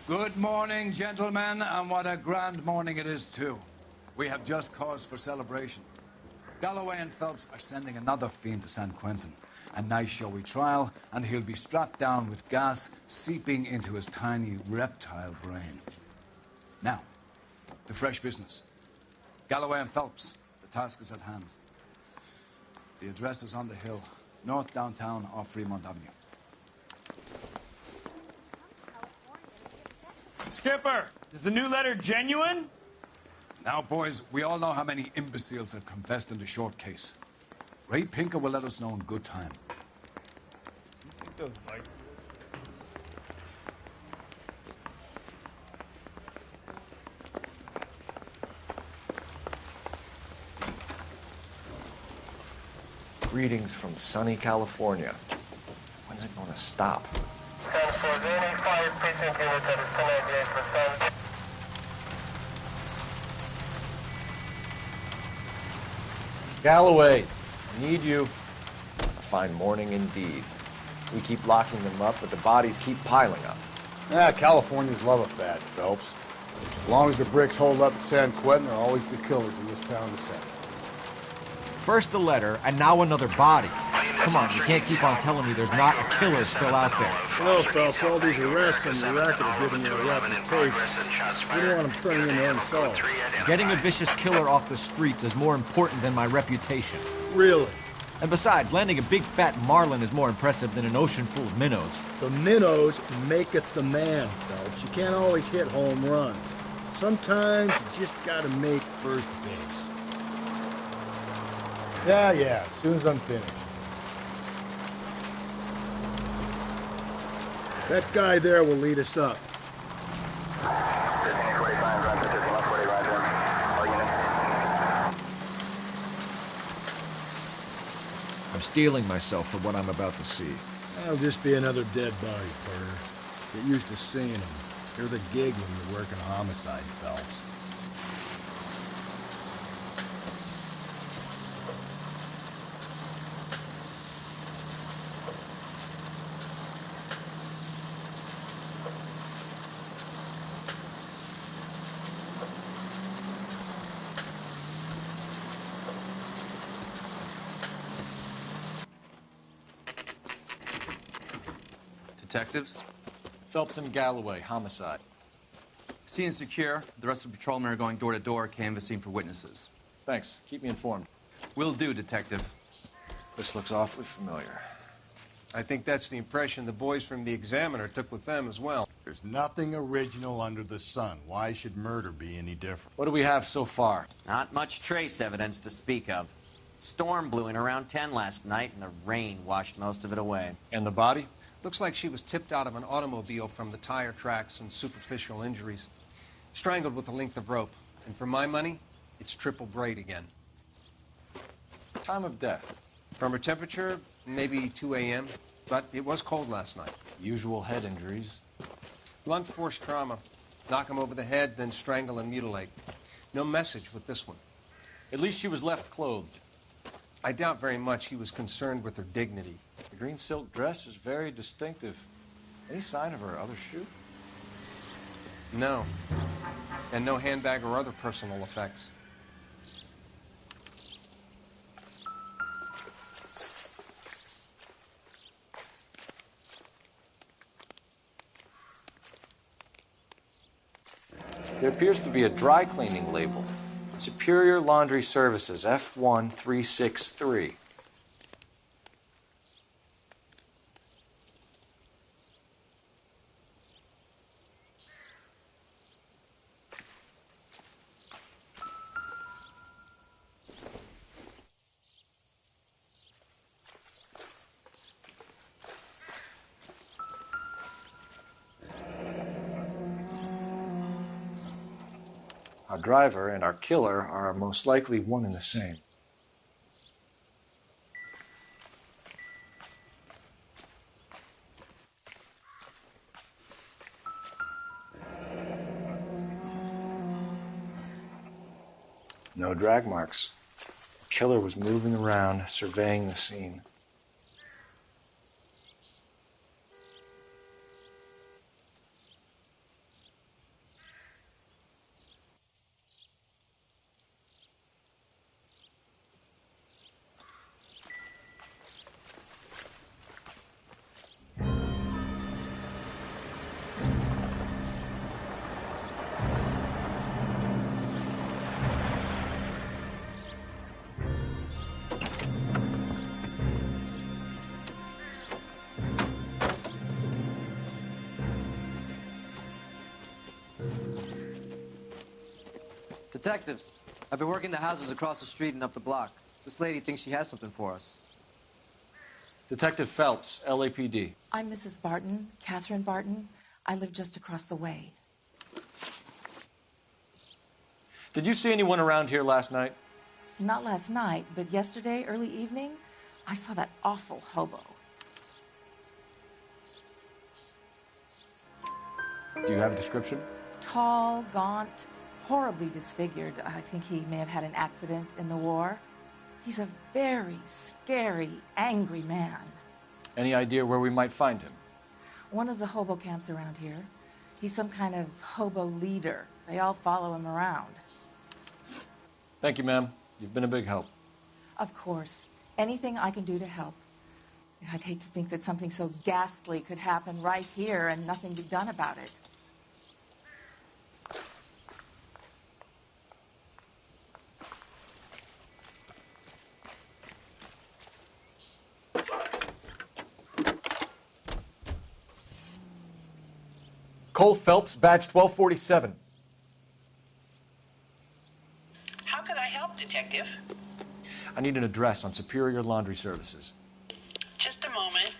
Good morning, gentlemen, and what a grand morning it is, too. We have just cause for celebration. Galloway and Phelps are sending another fiend to San Quentin. A nice showy trial, and he'll be strapped down with gas seeping into his tiny reptile brain. Now, to fresh business. Galloway and Phelps, the task is at hand. The address is on the hill, north downtown off Fremont Avenue. Skipper, is the new letter genuine? Now, boys, we all know how many imbeciles have confessed in the short case. Ray Pinker will let us know in good time. You think those bicycles? Greetings from sunny California. When's it going to stop? Galloway, I need you. A fine morning indeed. We keep locking them up, but the bodies keep piling up. Yeah, Californians love a fad, Phelps. As long as the bricks hold up at San Quentin, there'll always be killers in this town to send. First the letter, and now another body. Come on, you can't keep on telling me there's not a killer still out there. Well, Phelps, all these arrests and the racket are giving you a reputation. We don't want them turning into unsolved. Getting a vicious killer off the streets is more important than my reputation. Really? And besides, landing a big fat marlin is more impressive than an ocean full of minnows. The minnows maketh the man, Phelps. You can't always hit home runs. Sometimes you just gotta make first base. Yeah, as soon as I'm finished. That guy there will lead us up. I'm steeling myself for what I'm about to see. That'll just be another dead body, Carter. Get used to seeing them. You're the gig when you're working a homicide, Phelps. Detectives? Phelps and Galloway, homicide. Scene is secure. The rest of the patrolmen are going door to door, canvassing for witnesses. Thanks. Keep me informed. Will do, Detective. This looks awfully familiar. I think that's the impression the boys from the Examiner took with them as well. There's nothing original under the sun. Why should murder be any different? What do we have so far? Not much trace evidence to speak of. Storm blew in around 10 last night, and the rain washed most of it away. And the body? Looks like she was tipped out of an automobile from the tire tracks and superficial injuries. Strangled with a length of rope. And for my money, it's triple braid again. Time of death? From her temperature, maybe 2 a.m., but it was cold last night. Usual head injuries. Blunt force trauma. Knock him over the head, then strangle and mutilate. No message with this one. At least she was left clothed. I doubt very much he was concerned with her dignity. The green silk dress is very distinctive. Any sign of her other shoe? No. And no handbag or other personal effects. There appears to be a dry cleaning label. Superior Laundry Services, F1363. Our driver and our killer are most likely one and the same. No drag marks. The killer was moving around, surveying the scene. Detectives, I've been working the houses across the street and up the block. This lady thinks she has something for us. Detective Phelps, LAPD. I'm Mrs. Barton, Catherine Barton. I live just across the way. Did you see anyone around here last night? Not last night, but yesterday, early evening, I saw that awful hobo. Do you have a description? Tall, gaunt, horribly disfigured. I think he may have had an accident in the war. He's a very scary, angry man. Any idea where we might find him? One of the hobo camps around here. He's some kind of hobo leader. They all follow him around. Thank you, ma'am. You've been a big help. Of course. Anything I can do to help. I'd hate to think that something so ghastly could happen right here and nothing be done about it. Cole Phelps, badge 1247. How can I help, Detective? I need an address on Superior Laundry Services. Just a moment.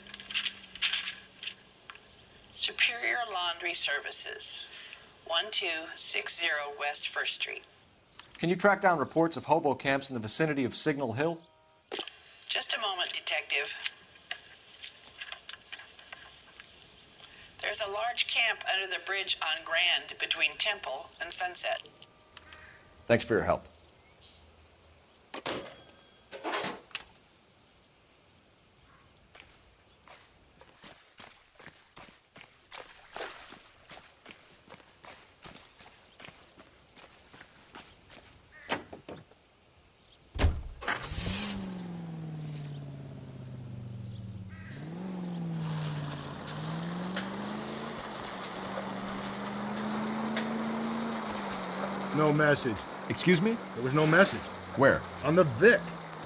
Superior Laundry Services, 1260 West 1st Street. Can you track down reports of hobo camps in the vicinity of Signal Hill? Just a moment, Detective. There's a large camp under the bridge on Grand between Temple and Sunset. Thanks for your help. No message. Excuse me? There was no message. Where? On the Vic.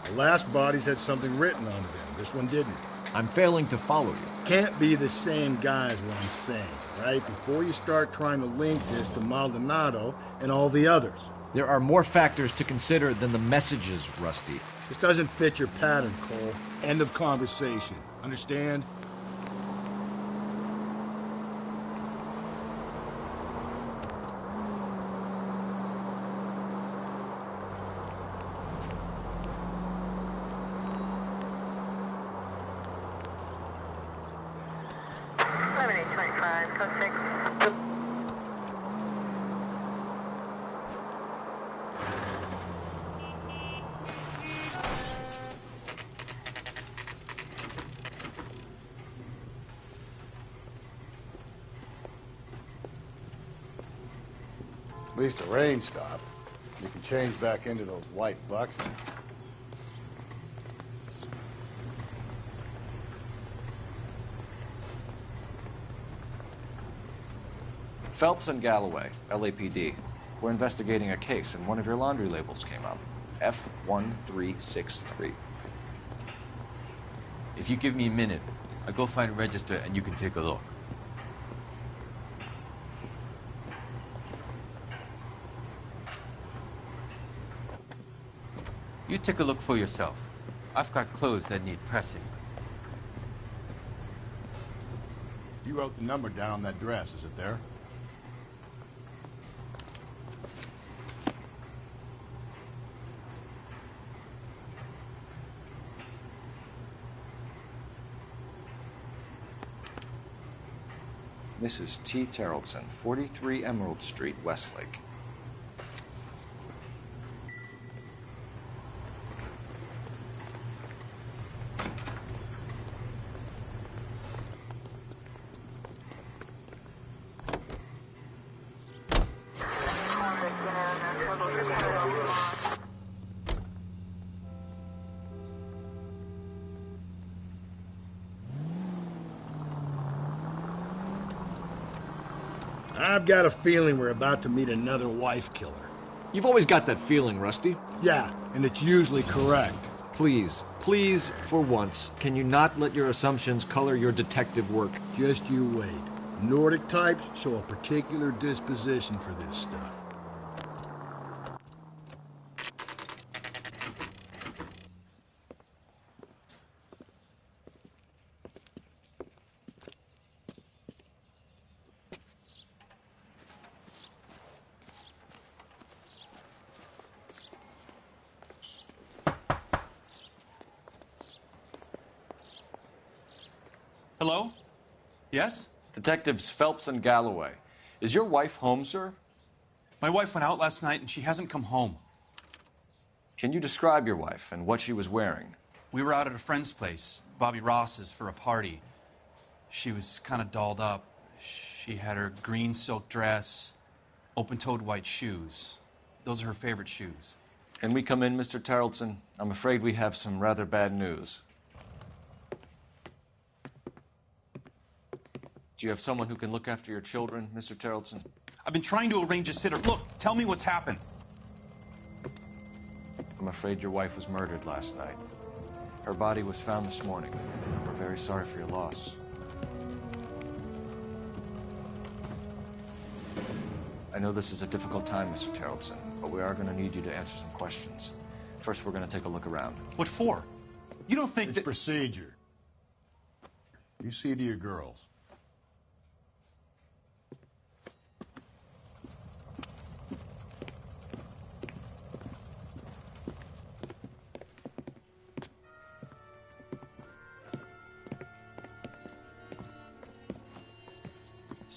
The last bodies had something written on them. This one didn't. I'm failing to follow you. Can't be the same guy is what I'm saying, right? Before you start trying to link this to Maldonado and all the others. There are more factors to consider than the messages, Rusty. This doesn't fit your pattern, Cole. End of conversation. Understand? At least the rain stopped. You can change back into those white bucks now. Phelps and Galloway, LAPD. We're investigating a case, and one of your laundry labels came up. F1363. If you give me a minute, I'll go find a register and you can take a look. You take a look for yourself. I've got clothes that need pressing. You wrote the number down on that dress, is it there? Mrs. T. Terrellson, 43 Emerald Street, Westlake. I've got a feeling we're about to meet another wife killer. You've always got that feeling, Rusty. Yeah, and it's usually correct. Please, please, for once, can you not let your assumptions color your detective work? Just you wait. Nordic types show a particular disposition for this stuff. Hello? Yes? Detectives Phelps and Galloway. Is your wife home, sir? My wife went out last night and she hasn't come home. Can you describe your wife and what she was wearing? We were out at a friend's place, Bobby Ross's, for a party. She was kind of dolled up. She had her green silk dress, open-toed white shoes. Those are her favorite shoes. Can we come in, Mr. Tarleton? I'm afraid we have some rather bad news. Do you have someone who can look after your children, Mr. Tarleton? I've been trying to arrange a sitter. Look, tell me what's happened. I'm afraid your wife was murdered last night. Her body was found this morning. We're very sorry for your loss. I know this is a difficult time, Mr. Tarleton, but we are going to need you to answer some questions. First, we're going to take a look around. What for? You don't think It's procedure. You see to your girls.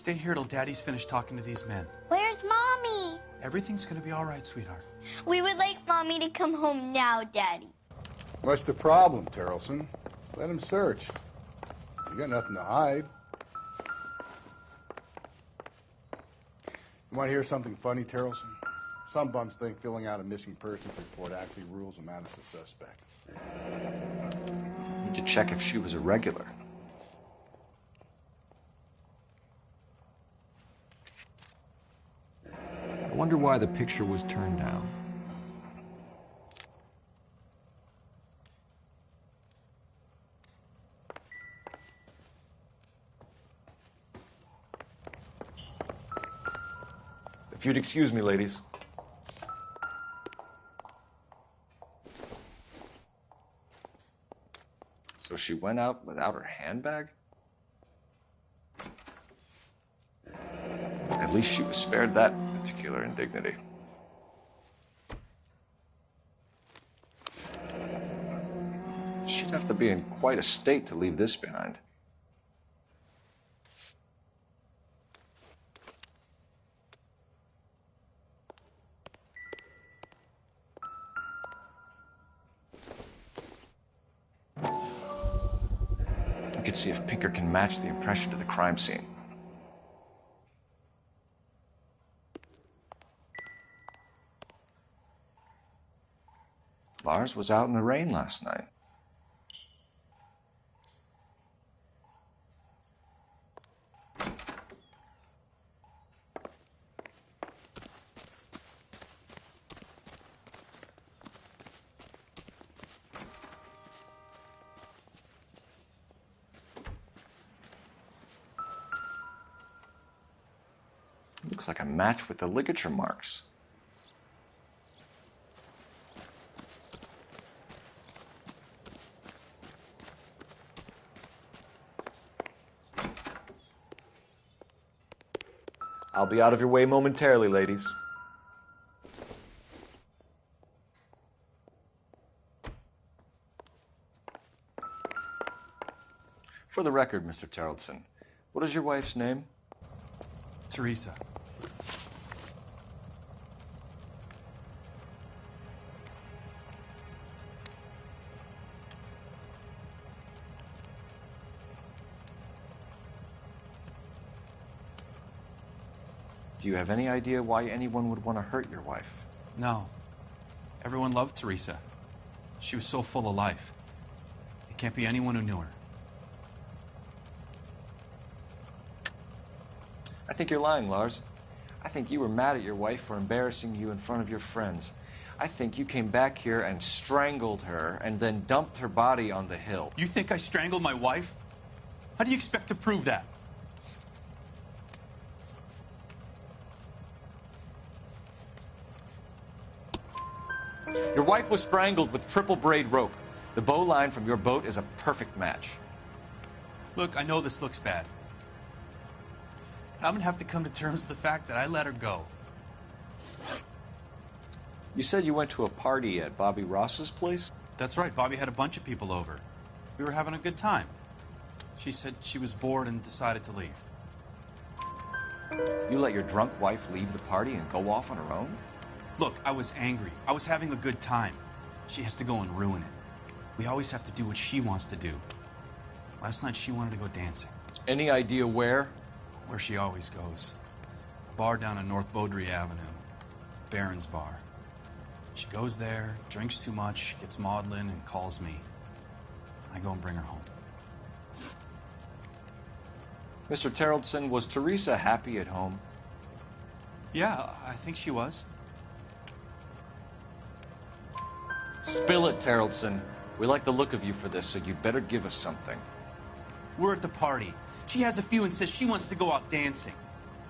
Stay here till Daddy's finished talking to these men. Where's Mommy? Everything's gonna be all right, sweetheart. We would like Mommy to come home now, Daddy. What's the problem, Tarleton? Let him search. You got nothing to hide. You want to hear something funny, Tarleton? Some bums think filling out a missing persons report actually rules them out as a suspect. Need to check if she was a regular. I wonder why the picture was turned down. If you'd excuse me, ladies. So she went out without her handbag? At least she was spared that particular indignity. She'd have to be in quite a state to leave this behind. I could see if Pinker can match the impression to the crime scene. Lars was out in the rain last night. Looks like a match with the ligature marks. I'll be out of your way momentarily, ladies. For the record, Mr. Tarleton, what is your wife's name? Teresa. Do you have any idea why anyone would want to hurt your wife? No. Everyone loved Teresa. She was so full of life. It can't be anyone who knew her. I think you're lying, Lars. I think you were mad at your wife for embarrassing you in front of your friends. I think you came back here and strangled her and then dumped her body on the hill. You think I strangled my wife? How do you expect to prove that? Your wife was strangled with triple braid rope. The bow line from your boat is a perfect match. Look, I know this looks bad. I'm gonna have to come to terms with the fact that I let her go. You said you went to a party at Bobby Ross's place? That's right. Bobby had a bunch of people over. We were having a good time. She said she was bored and decided to leave. You let your drunk wife leave the party and go off on her own? Look, I was angry. I was having a good time. She has to go and ruin it. We always have to do what she wants to do. Last night she wanted to go dancing. Any idea where? Where she always goes. A bar down on North Beaudry Avenue. Baron's Bar. She goes there, drinks too much, gets maudlin, and calls me. I go and bring her home. Mr. Terrellson, was Teresa happy at home? Yeah, I think she was. Spill it, Terrellson. We like the look of you for this, so you'd better give us something. We're at the party. She has a few and says she wants to go out dancing.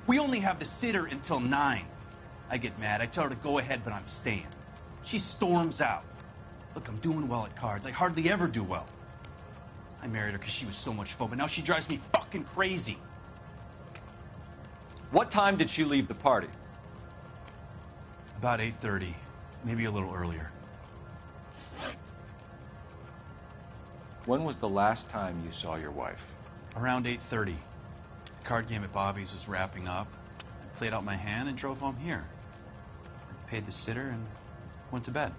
We only have the sitter until 9. I get mad. I tell her to go ahead, but I'm staying. She storms out. Look, I'm doing well at cards. I hardly ever do well. I married her because she was so much fun, but now she drives me fucking crazy. What time did she leave the party? About 8:30, maybe a little earlier. When was the last time you saw your wife? Around 8:30. The card game at Bobby's was wrapping up. I played out my hand and drove home here. I paid the sitter and went to bed.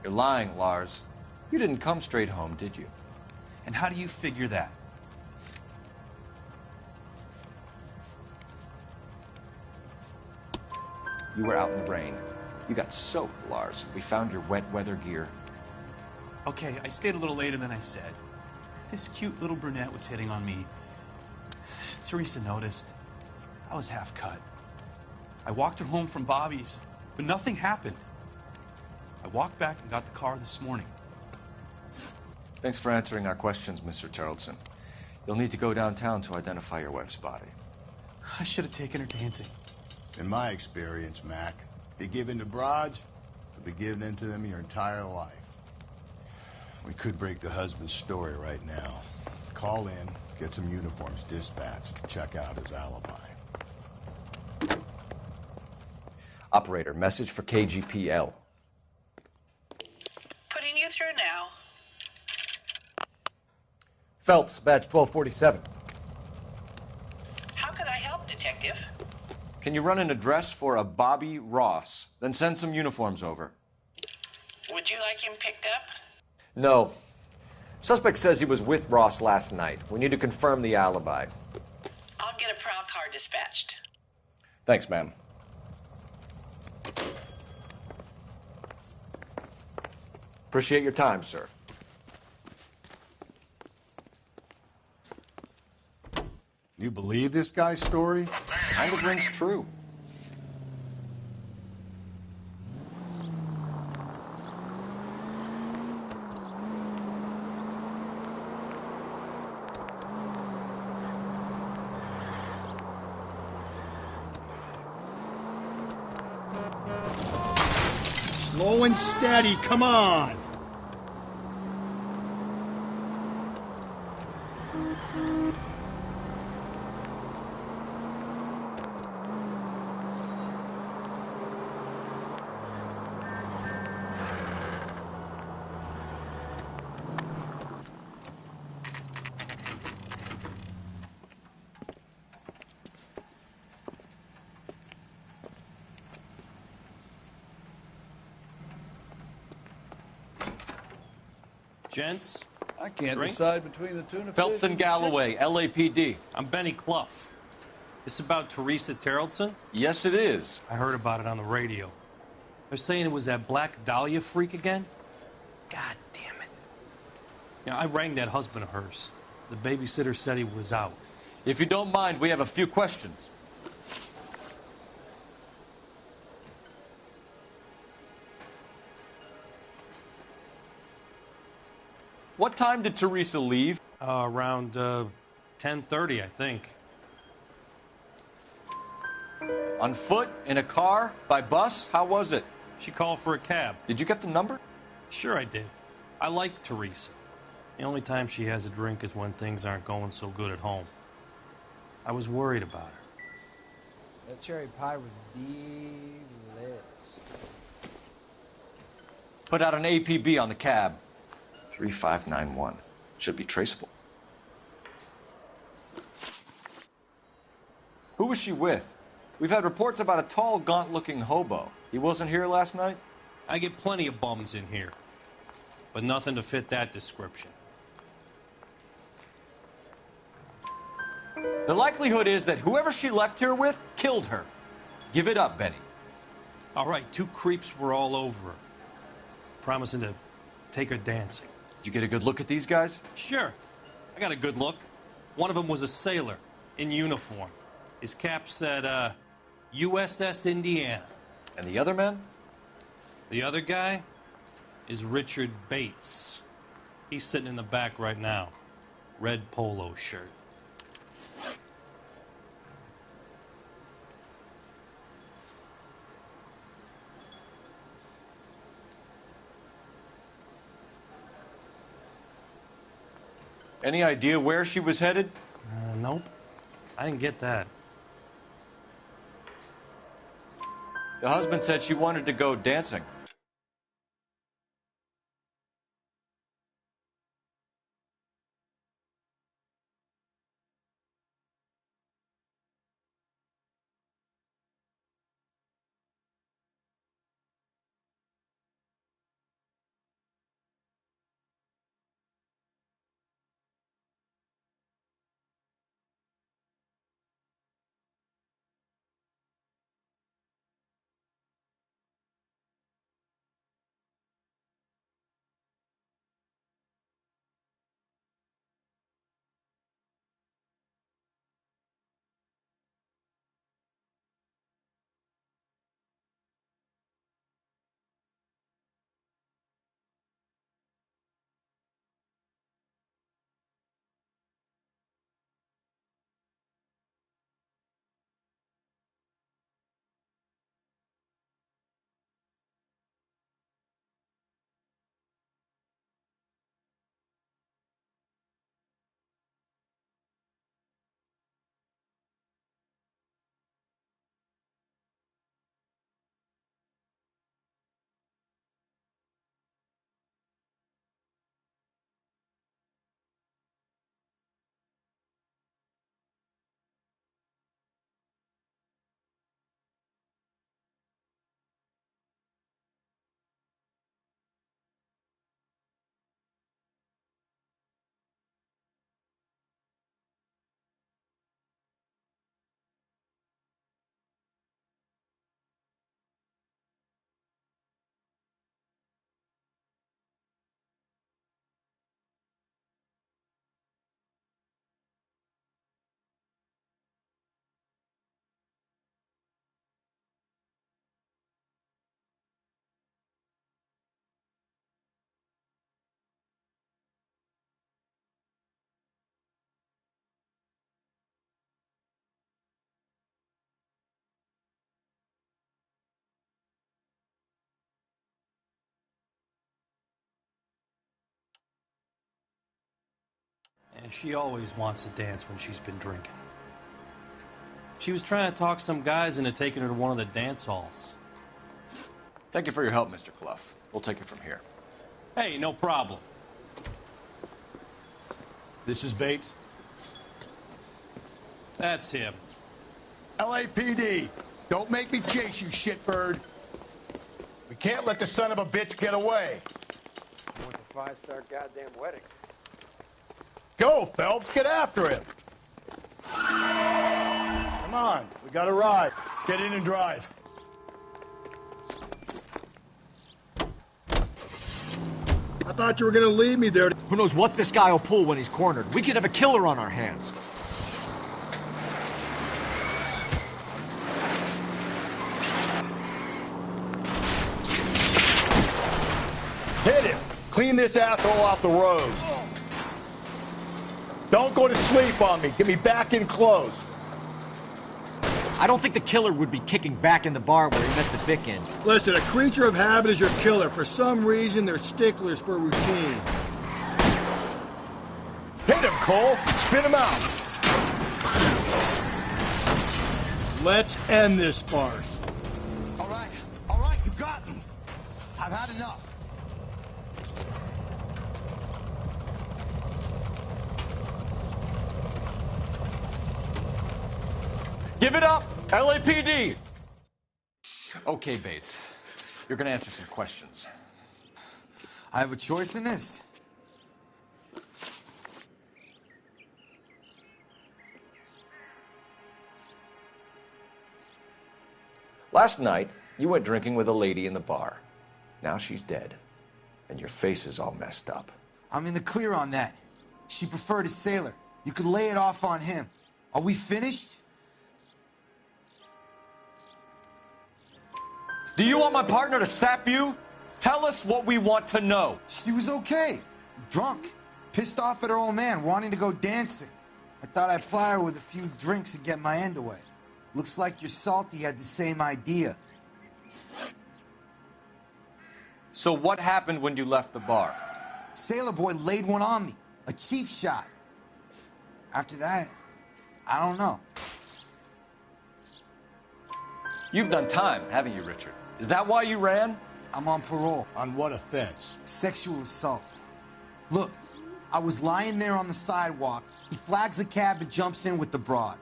You're lying, Lars. You didn't come straight home, did you? And how do you figure that? You were out in the rain. You got soaked, Lars. We found your wet weather gear. Okay, I stayed a little later than I said. This cute little brunette was hitting on me. Teresa noticed. I was half cut. I walked her home from Bobby's, but nothing happened. I walked back and got the car this morning. Thanks for answering our questions, Mr. Terrellson. You'll need to go downtown to identify your wife's body. I should have taken her dancing. In my experience, Mac, be given to broads, you'll be given into them your entire life. We could break the husband's story right now. Call in, get some uniforms dispatched, check out his alibi. Operator, message for KGPL. Putting you through now. Phelps, badge 1247. How could I help, Detective? Can you run an address for a Bobby Ross? Then send some uniforms over. Would you like him picked up? No. Suspect says he was with Ross last night. We need to confirm the alibi. I'll get a prowl car dispatched. Thanks, ma'am. Appreciate your time, sir. You believe this guy's story? Kind of rings true. Slow and steady, come on! Gents, I can't drink? decide between the tuna Phelps fish and Galloway, LAPD. I'm Benny Clough. This about Teresa Terrellson? Yes, it is. I heard about it on the radio. They're saying it was that Black Dahlia freak again? God damn it. You know, I rang that husband of hers. The babysitter said he was out. If you don't mind, we have a few questions. What time did Teresa leave? Around 10:30, I think. On foot? In a car? By bus? How was it? She called for a cab. Did you get the number? Sure I did. I like Teresa. The only time she has a drink is when things aren't going so good at home. I was worried about her. That cherry pie was delish. Put out an APB on the cab. 3591. Should be traceable. Who was she with? We've had reports about a tall, gaunt-looking hobo. He wasn't here last night? I get plenty of bums in here, but nothing to fit that description. The likelihood is that whoever she left here with killed her. Give it up, Benny. All right, 2 creeps were all over her, promising to take her dancing. You get a good look at these guys? Sure. I got a good look. One of them was a sailor in uniform. His cap said, USS Indiana. And the other man? The other guy is Richard Bates. He's sitting in the back right now. Red polo shirt. Any idea where she was headed? Nope. I didn't get that. The husband said she wanted to go dancing. And she always wants to dance when she's been drinking. She was trying to talk some guys into taking her to one of the dance halls. Thank you for your help, Mr. Clough. We'll take it from here. Hey, no problem. This is Bates? That's him. LAPD, don't make me chase you, shitbird. We can't let the son of a bitch get away. I want the 5-star goddamn wedding. Go, Phelps, get after him. Come on, we got a ride. Get in and drive. I thought you were gonna leave me there. Who knows what this guy will pull when he's cornered? We could have a killer on our hands. Hit him. Clean this asshole off the road. Don't go to sleep on me. Get me back in close. I don't think the killer would be kicking back in the bar where he met the Vic in. Listen, a creature of habit is your killer. For some reason, they're sticklers for routine. Hit him, Cole. Spit him out. Let's end this farce. All right, you got me. I've had enough. Give it up, LAPD! Okay, Bates. You're gonna answer some questions. I have a choice in this. Last night, you went drinking with a lady in the bar. Now she's dead, and your face is all messed up. I'm in the clear on that. She preferred a sailor. You could lay it off on him. Are we finished? Do you want my partner to sap you? Tell us what we want to know. She was okay. Drunk. Pissed off at her old man, wanting to go dancing. I thought I'd ply her with a few drinks and get my end away. Looks like your Salty had the same idea. So what happened when you left the bar? Sailor boy laid one on me. A cheap shot. After that, I don't know. You've done time, haven't you, Richard? Is that why you ran? I'm on parole. On what offense? Sexual assault. Look, I was lying there on the sidewalk. He flags a cab and jumps in with the broad.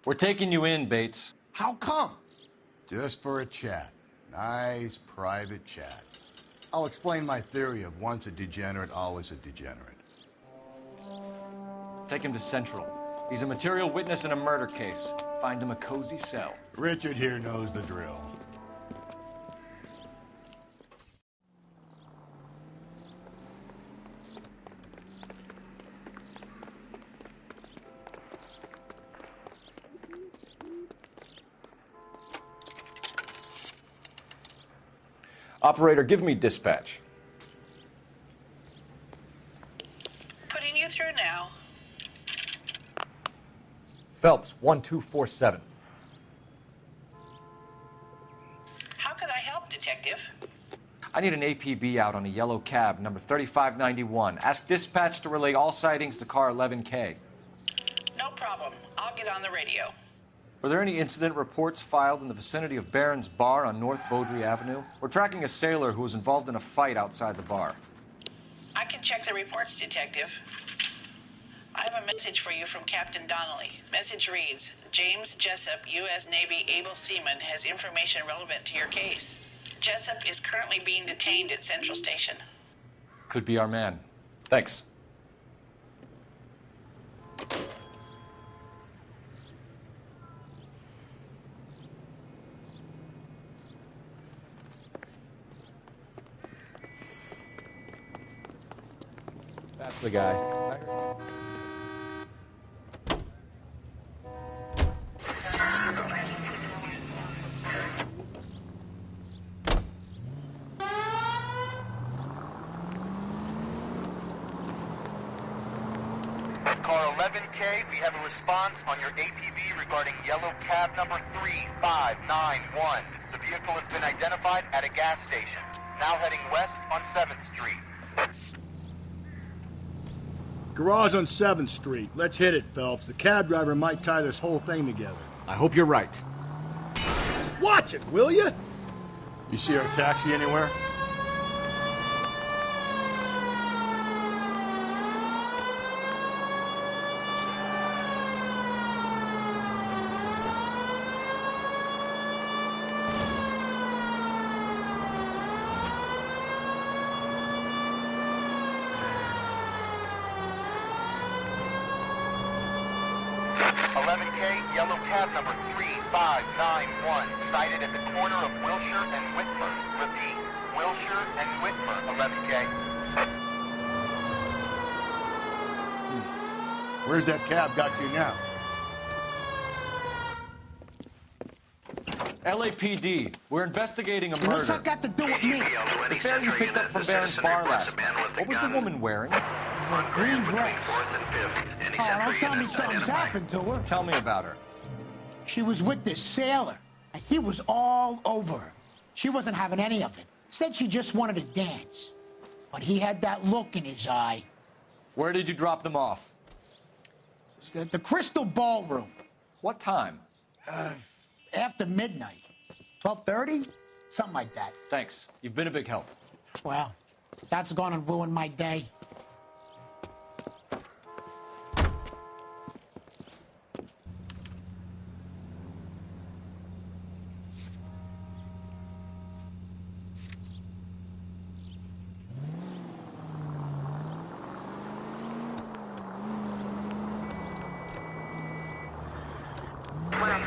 We're taking you in, Bates. How come? Just for a chat. Nice private chat. I'll explain my theory of once a degenerate, always a degenerate. Take him to Central. He's a material witness in a murder case. Find him a cozy cell. Richard here knows the drill. Operator, give me dispatch. Putting you through now. Phelps, 1247. How could I help, Detective? I need an APB out on a yellow cab, number 3591. Ask dispatch to relay all sightings to car 11K. No problem. I'll get on the radio. Were there any incident reports filed in the vicinity of Barron's Bar on North Beaudry Avenue? We're tracking a sailor who was involved in a fight outside the bar. I can check the reports, Detective. I have a message for you from Captain Donnelly. Message reads, James Jessup, U.S. Navy able seaman, has information relevant to your case. Jessup is currently being detained at Central Station. Could be our man. Thanks. That's the guy. Car 11K, we have a response on your APB regarding yellow cab number 3591. The vehicle has been identified at a gas station. Now heading west on 7th Street. Garage on 7th Street. Let's hit it, Phelps. The cab driver might tie this whole thing together. I hope you're right. Watch it, will you? You see our taxi anywhere? Yellow cab number 3591, sighted at the corner of Wilshire and Whitmer. Repeat, Wilshire and Whitmer, 11K. Where's that cab got you now? LAPD, we're investigating a murder. What's that got to do with me? The fare you picked up from Barron's Bar last night. What was the woman wearing? Some green dress. Oh, don't tell me something's happened to her. Tell me about her. She was with this sailor, and he was all over her. She wasn't having any of it. Said she just wanted to dance. But he had that look in his eye. Where did you drop them off? It's at the Crystal Ballroom. What time? After midnight. 12:30? Something like that. Thanks. You've been a big help. Well, that's gonna ruin my day.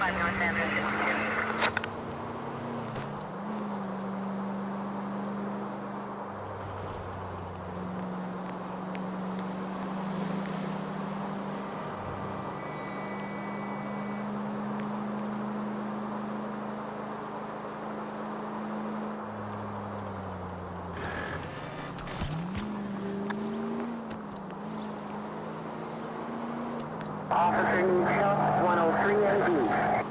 5 North San Francisco. Officer needs help, 103 MD.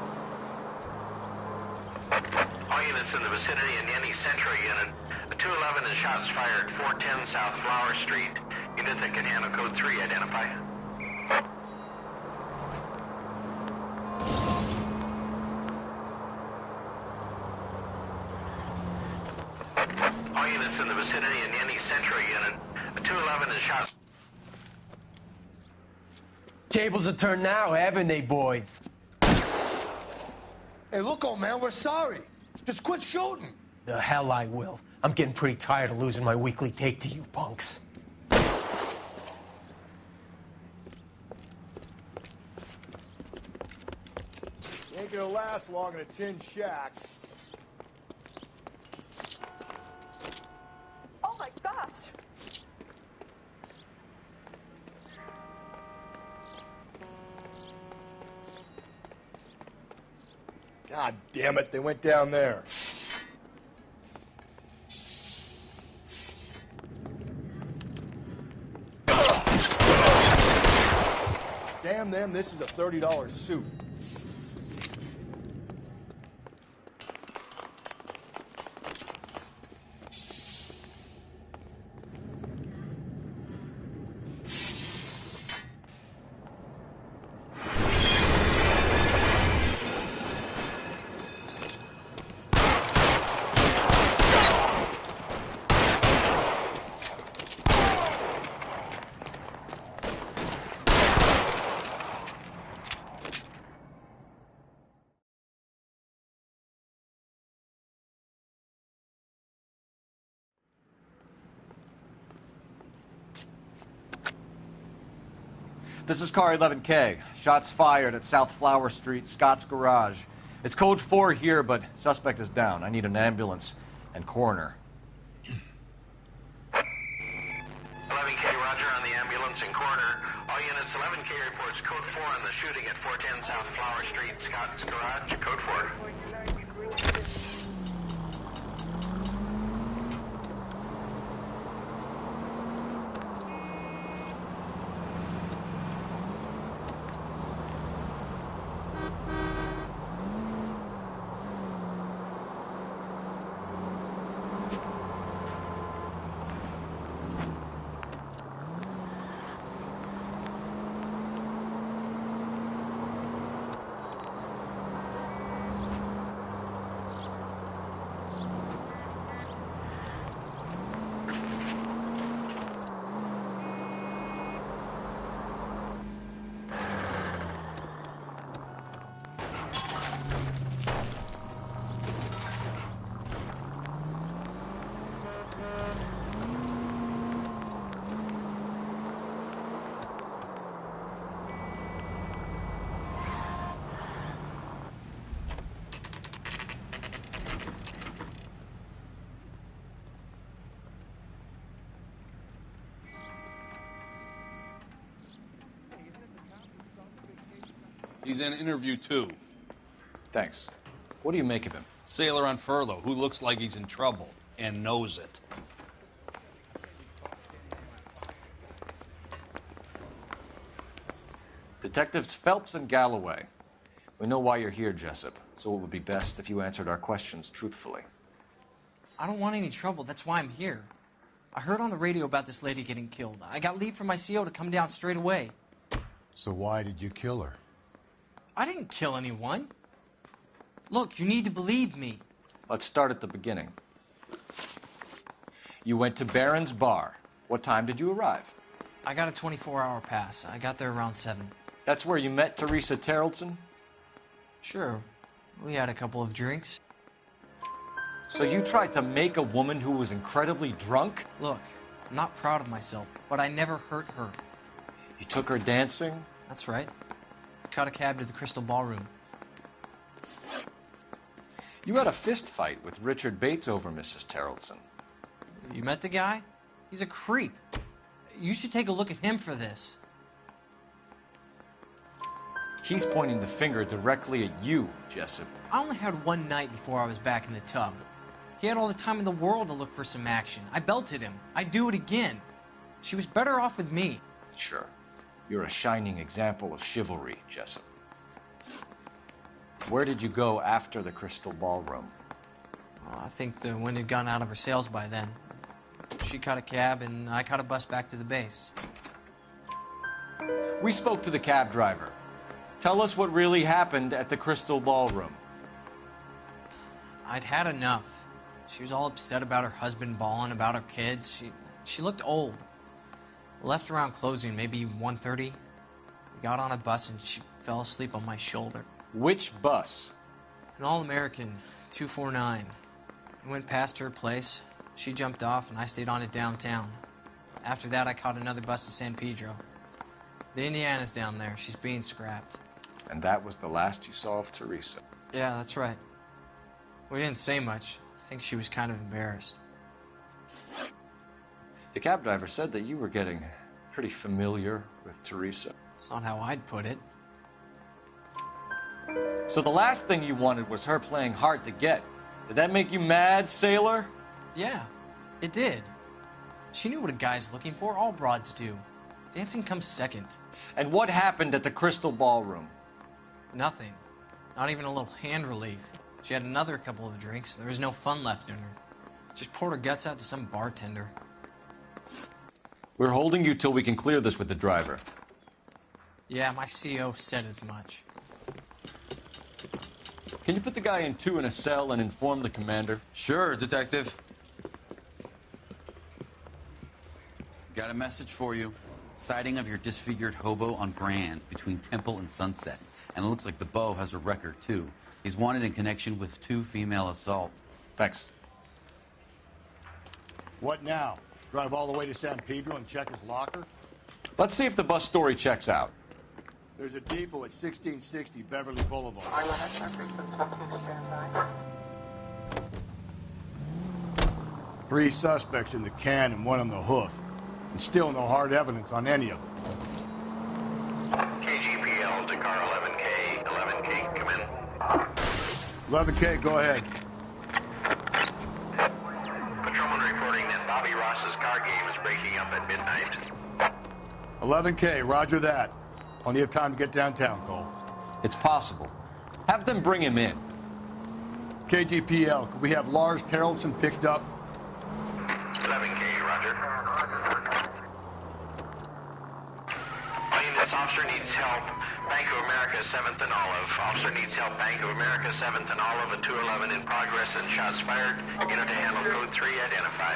All units in the vicinity in any Central unit. The 211 is shots fired, 410 South Flower Street. Units that can handle code 3, identify. All units in the vicinity in any Central unit. The 211 is shots. Tables are turned now, haven't they, boys? Hey, look, old man, we're sorry. Just quit shooting. The hell I will. I'm getting pretty tired of losing my weekly take to you punks. Ain't gonna last long in a tin shack. Oh my gosh! God damn it, they went down there. Damn them, this is a $30 suit. This is car 11K. Shots fired at South Flower Street, Scott's Garage. It's code 4 here, but suspect is down. I need an ambulance and coroner. 11K, roger on the ambulance and coroner. All units, 11K reports code 4 on the shooting at 410 South Flower Street, Scott's Garage. Code 4. He's in interview 2. Thanks. What do you make of him? Sailor on furlough who looks like he's in trouble and knows it. Detectives Phelps and Galloway. We know why you're here, Jessup, so it would be best if you answered our questions truthfully. I don't want any trouble. That's why I'm here. I heard on the radio about this lady getting killed. I got leave from my CO to come down straight away. So why did you kill her? I didn't kill anyone. Look, you need to believe me. Let's start at the beginning. You went to Barron's Bar. What time did you arrive? I got a 24-hour pass. I got there around 7. That's where you met Teresa Terrellson? Sure. We had a couple of drinks. So you tried to make a woman who was incredibly drunk? Look, I'm not proud of myself, but I never hurt her. You took her dancing? That's right. Caught a cab to the Crystal Ballroom. You had a fist fight with Richard Bates over Mrs. Terrellson. You met the guy? He's a creep. You should take a look at him for this. He's pointing the finger directly at you, Jessup. I only had one night before I was back in the tub. He had all the time in the world to look for some action. I belted him. I'd do it again. She was better off with me. Sure. You're a shining example of chivalry, Jessup. Where did you go after the Crystal Ballroom? I think the wind had gone out of her sails by then. She caught a cab, and I caught a bus back to the base. We spoke to the cab driver. Tell us what really happened at the Crystal Ballroom. I'd had enough. She was all upset about her husband bawling about her kids. She looked old. Left around closing, maybe 1:30. We got on a bus, and she fell asleep on my shoulder. Which bus? An All-American, 249. I went past her place. She jumped off, and I stayed on it downtown. After that, I caught another bus to San Pedro. The Indiana's down there. She's being scrapped. And that was the last you saw of Teresa? Yeah, that's right. We didn't say much. I think she was kind of embarrassed. The cab driver said that you were getting pretty familiar with Teresa. That's not how I'd put it. So the last thing you wanted was her playing hard to get. Did that make you mad, sailor? Yeah, it did. She knew what a guy's looking for. All broads do. Dancing comes second. And what happened at the Crystal Ballroom? Nothing. Not even a little hand relief. She had another couple of drinks. There was no fun left in her. Just poured her guts out to some bartender. We're holding you till we can clear this with the driver. Yeah, my CO said as much. Can you put the guy in two in a cell and inform the commander? Sure, Detective. Got a message for you. Sighting of your disfigured hobo on Grand between Temple and Sunset. And it looks like the Beau has a record, too. He's wanted in connection with 2 female assaults. Thanks. What now? Drive all the way to San Pedro and check his locker? Let's see if the bus story checks out. There's a depot at 1660 Beverly Boulevard. 3 suspects in the can and 1 on the hoof. And still no hard evidence on any of them. KGPL to car 11K. 11K, come in. 11K, go ahead. Patrolman reporting that Bobby Ross's car game is breaking up at midnight. 11K, roger that. Plenty of time to get downtown, Cole. It's possible. Have them bring him in. KGPL, could we have Lars Terrellson picked up? 11K, roger. This officer needs help. Bank of America, 7th and Olive. Officer needs help. Bank of America, 7th and Olive, at 211 in progress and shots fired. Unit to handle code 3, identify.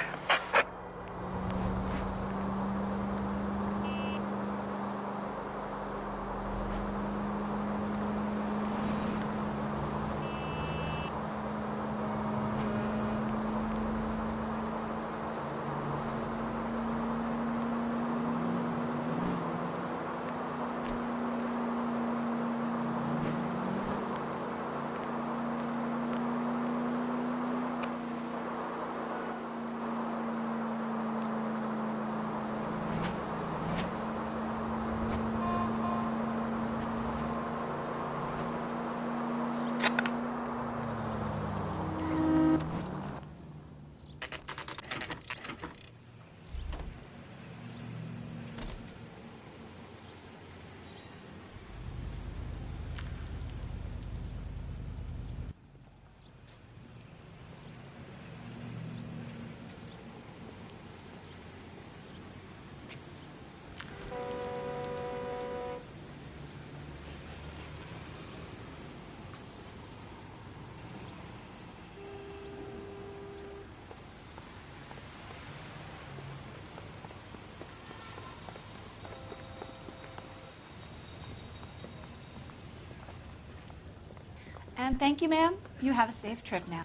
And thank you, ma'am. You have a safe trip now.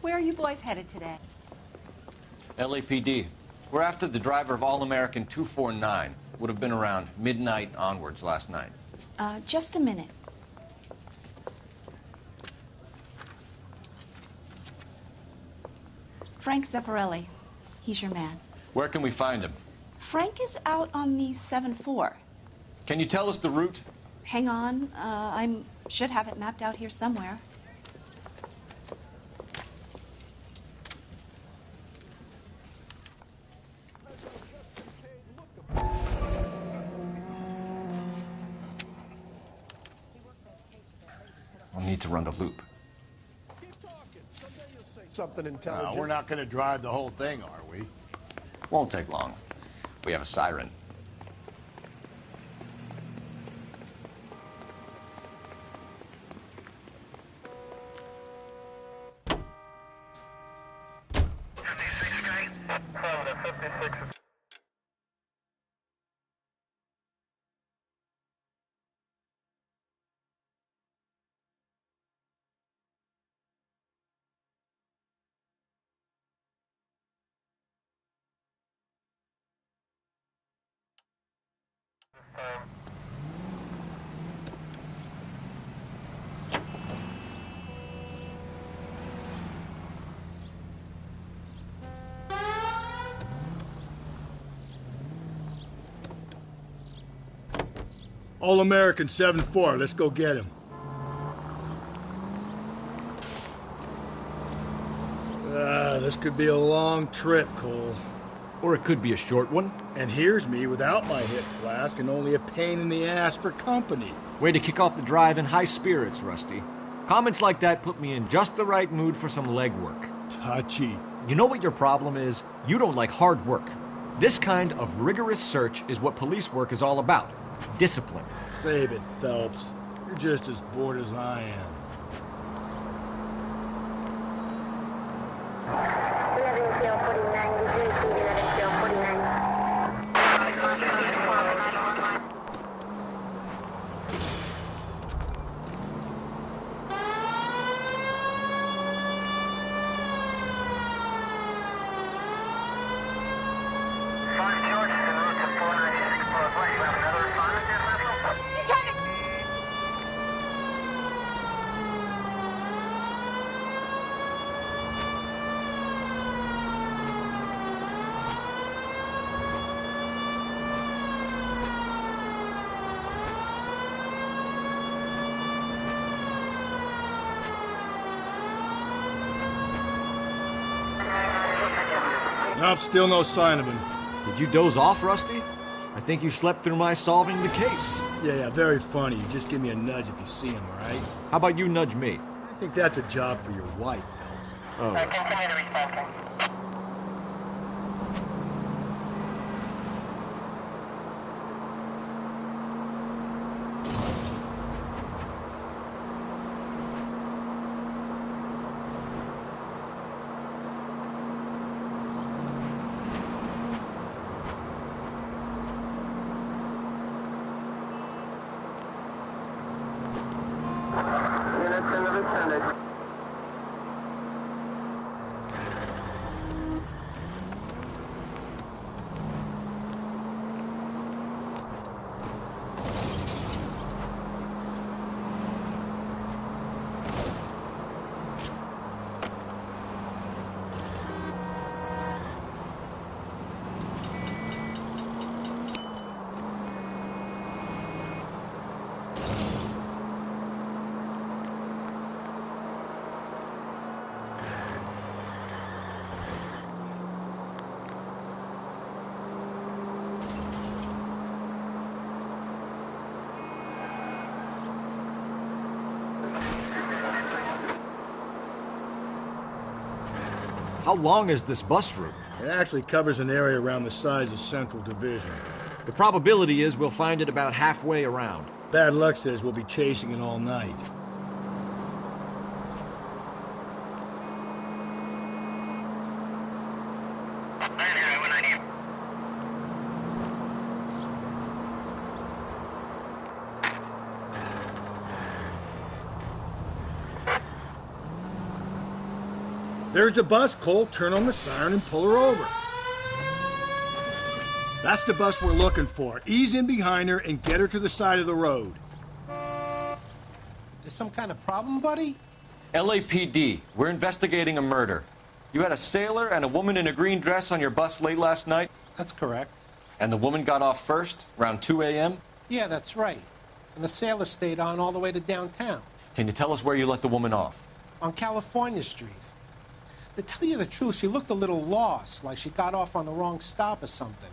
Where are you boys headed today? LAPD. We're after the driver of All-American 249. Would have been around midnight onwards last night. Just a minute. Frank Zeffirelli. He's your man. Where can we find him? Frank is out on the 7-4. Can you tell us the route? Hang on. I should have it mapped out here somewhere. We'll need to run the loop. Something intelligent. We're not going to drive the whole thing, are we? Won't take long. We have a siren. All-American 7-4. Let's go get him. This could be a long trip, Cole. Or it could be a short one. And here's me without my hip flask and only a pain in the ass for company. Way to kick off the drive in high spirits, Rusty. Comments like that put me in just the right mood for some legwork. Touchy. You know what your problem is? You don't like hard work. This kind of rigorous search is what police work is all about. Discipline. Save it, Phelps. You're just as bored as I am. Nope, still no sign of him. Did you doze off, Rusty? I think you slept through my solving the case. Yeah, very funny. You just give me a nudge if you see him, all right? How about you nudge me? I think that's a job for your wife, Phelps. Oh, Continue to respond. How long is this bus route? It actually covers an area around the size of Central Division. The probability is we'll find it about halfway around. Bad luck says we'll be chasing it all night. There's the bus, Cole. Turn on the siren and pull her over. That's the bus we're looking for. Ease in behind her and get her to the side of the road. There's some kind of problem, buddy? LAPD. We're investigating a murder. You had a sailor and a woman in a green dress on your bus late last night? That's correct. And the woman got off first, around 2 a.m.? Yeah, that's right. And the sailor stayed on all the way to downtown. Can you tell us where you let the woman off? On California Street. To tell you the truth, she looked a little lost, like she got off on the wrong stop or something.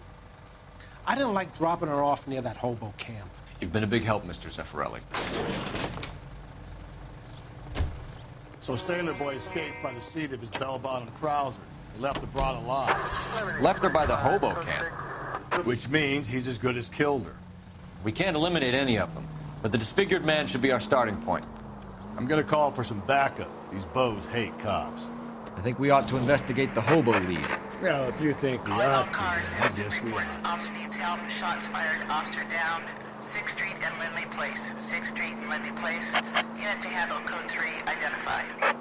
I didn't like dropping her off near that hobo camp. You've been a big help, Mr. Zeffirelli. So Sailor Boy escaped by the seat of his bell-bottom trousers. He left the broad alive. Left her by the hobo camp. Which means he's as good as killed her. We can't eliminate any of them, but the disfigured man should be our starting point. I'm gonna call for some backup. These bows hate cops. I think we ought to investigate the hobo lead. Well, if you think we ought to, I guess we ought. Officer needs help. Shots fired. Officer down. 6th Street and Lindley Place. 6th Street and Lindley Place. Unit to handle code 3 identified.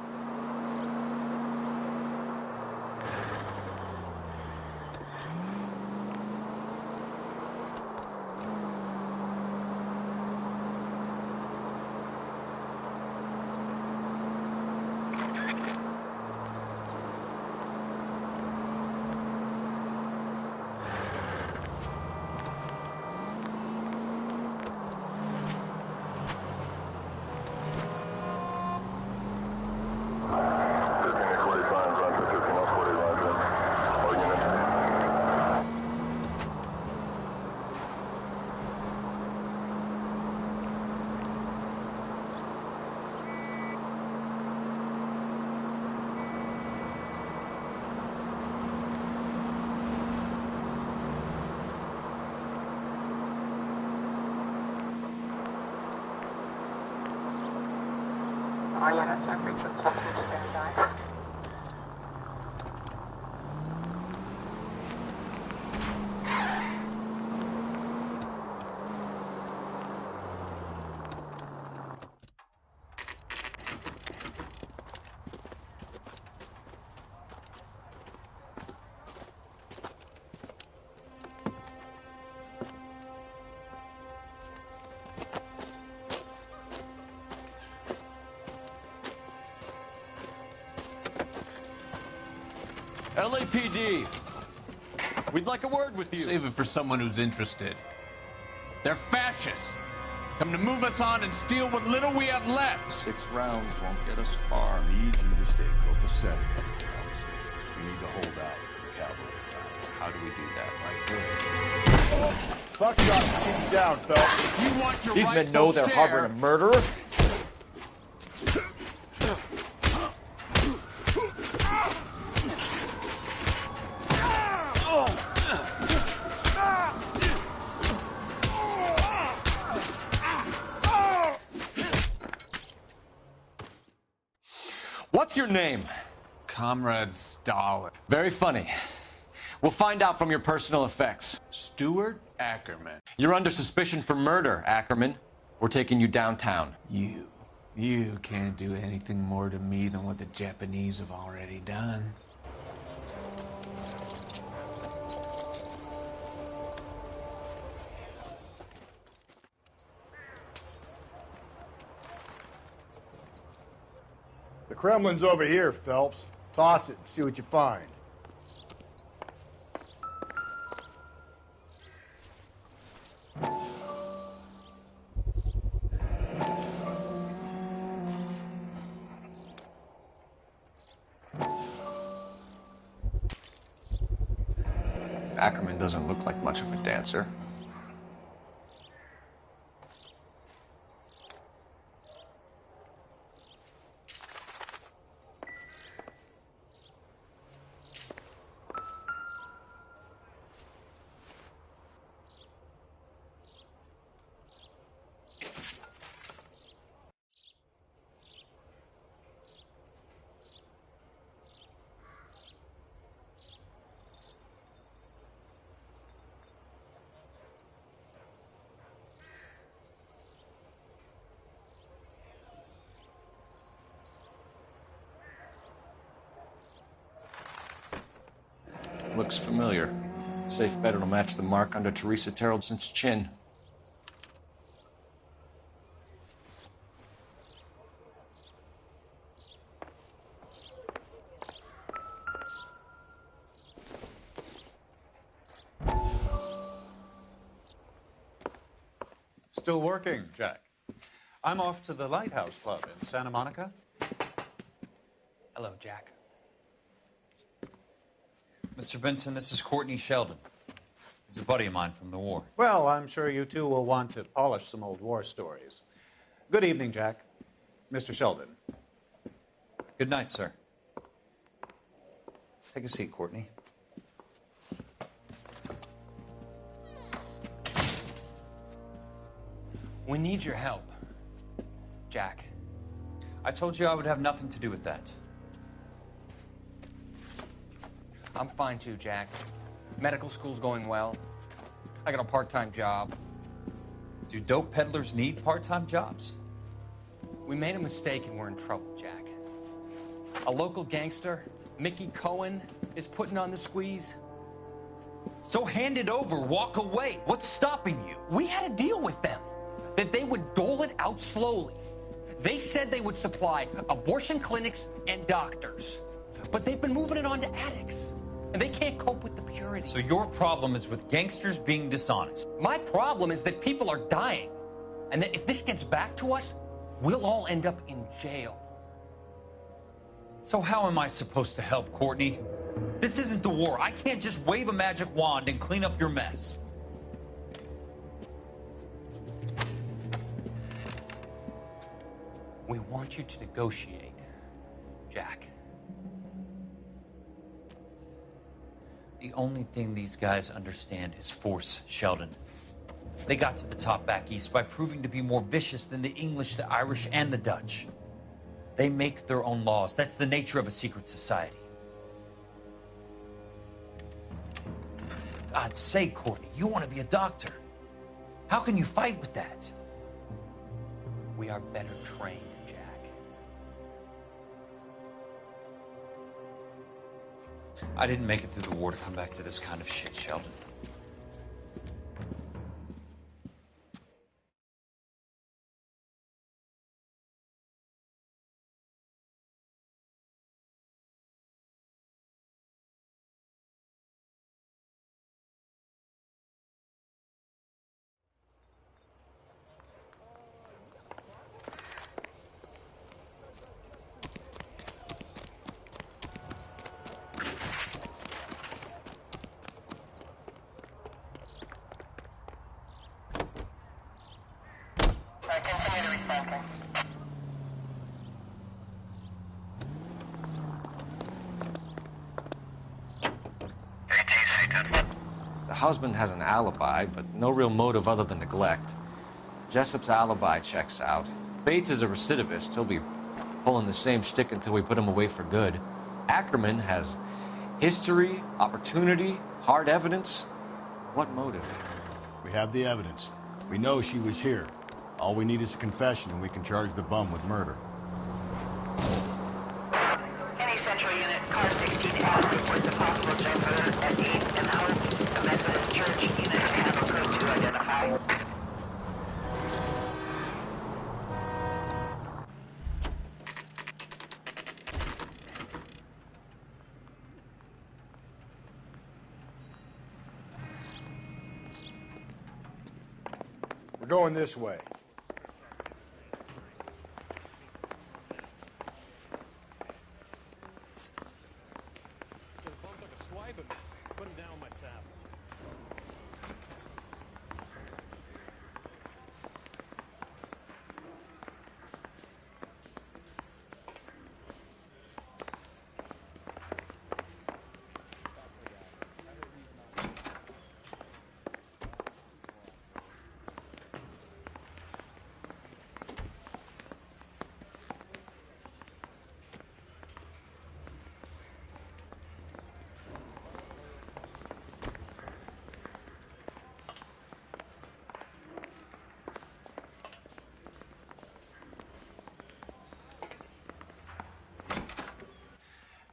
LAPD, we'd like a word with you. Save it for someone who's interested. They're fascists. Come to move us on and steal what little we have left. 6 rounds won't get us far. I need you to stay copacetic. We need to hold out to the cavalry round. How do we do that? Like this. Fuck up, keep down, Phelps. If you want your These men know they're harboring a murderer. What's your name? Comrade Stalin. Very funny. We'll find out from your personal effects. Stuart Ackerman. You're under suspicion for murder, Ackerman. We're taking you downtown. You can't do anything more to me than what the Japanese have already done. The Kremlin's over here, Phelps. Toss it and see what you find. Ackerman doesn't look like much of a dancer. Looks familiar. Safe bet it'll match the mark under Teresa Terrelson's chin. Still working, Jack. I'm off to the Lighthouse Club in Santa Monica. Hello, Jack. Mr. Benson, this is Courtney Sheldon. He's a buddy of mine from the war. Well, I'm sure you two will want to polish some old war stories. Good evening, Jack. Mr. Sheldon. Good night, sir. Take a seat, Courtney. We need your help, Jack. I told you I would have nothing to do with that. I'm fine too, Jack. Medical school's going well. I got a part-time job. Do dope peddlers need part-time jobs? We made a mistake and we're in trouble, Jack. A local gangster, Mickey Cohen, is putting on the squeeze. So hand it over, walk away. What's stopping you? We had a deal with them that they would dole it out slowly. They said they would supply abortion clinics and doctors, but they've been moving it on to addicts, and they can't cope with the purity. So your problem is with gangsters being dishonest? My problem is that people are dying, and that if this gets back to us, we'll all end up in jail. So how am I supposed to help, Courtney? This isn't the war. I can't just wave a magic wand and clean up your mess. We want you to negotiate, Jack. The only thing these guys understand is force, Sheldon. They got to the top back east by proving to be more vicious than the English, the Irish, and the Dutch. They make their own laws. That's the nature of a secret society. God's sake, Courtney, you want to be a doctor. How can you fight with that? We are better trained, Jack. I didn't make it through the war to come back to this kind of shit, Sheldon. The husband has an alibi, but no real motive other than neglect. Jessup's alibi checks out. Bates is a recidivist. He'll be pulling the same stick until we put him away for good. Ackerman has history, opportunity, hard evidence. What motive? We have the evidence. We know she was here. All we need is a confession, and we can charge the bum with murder. Any central unit, car 16 out, reports a possible jumper at 8 and Hope, a Methodist church unit to have a code to identify. We're going this way. Put him down my saddle.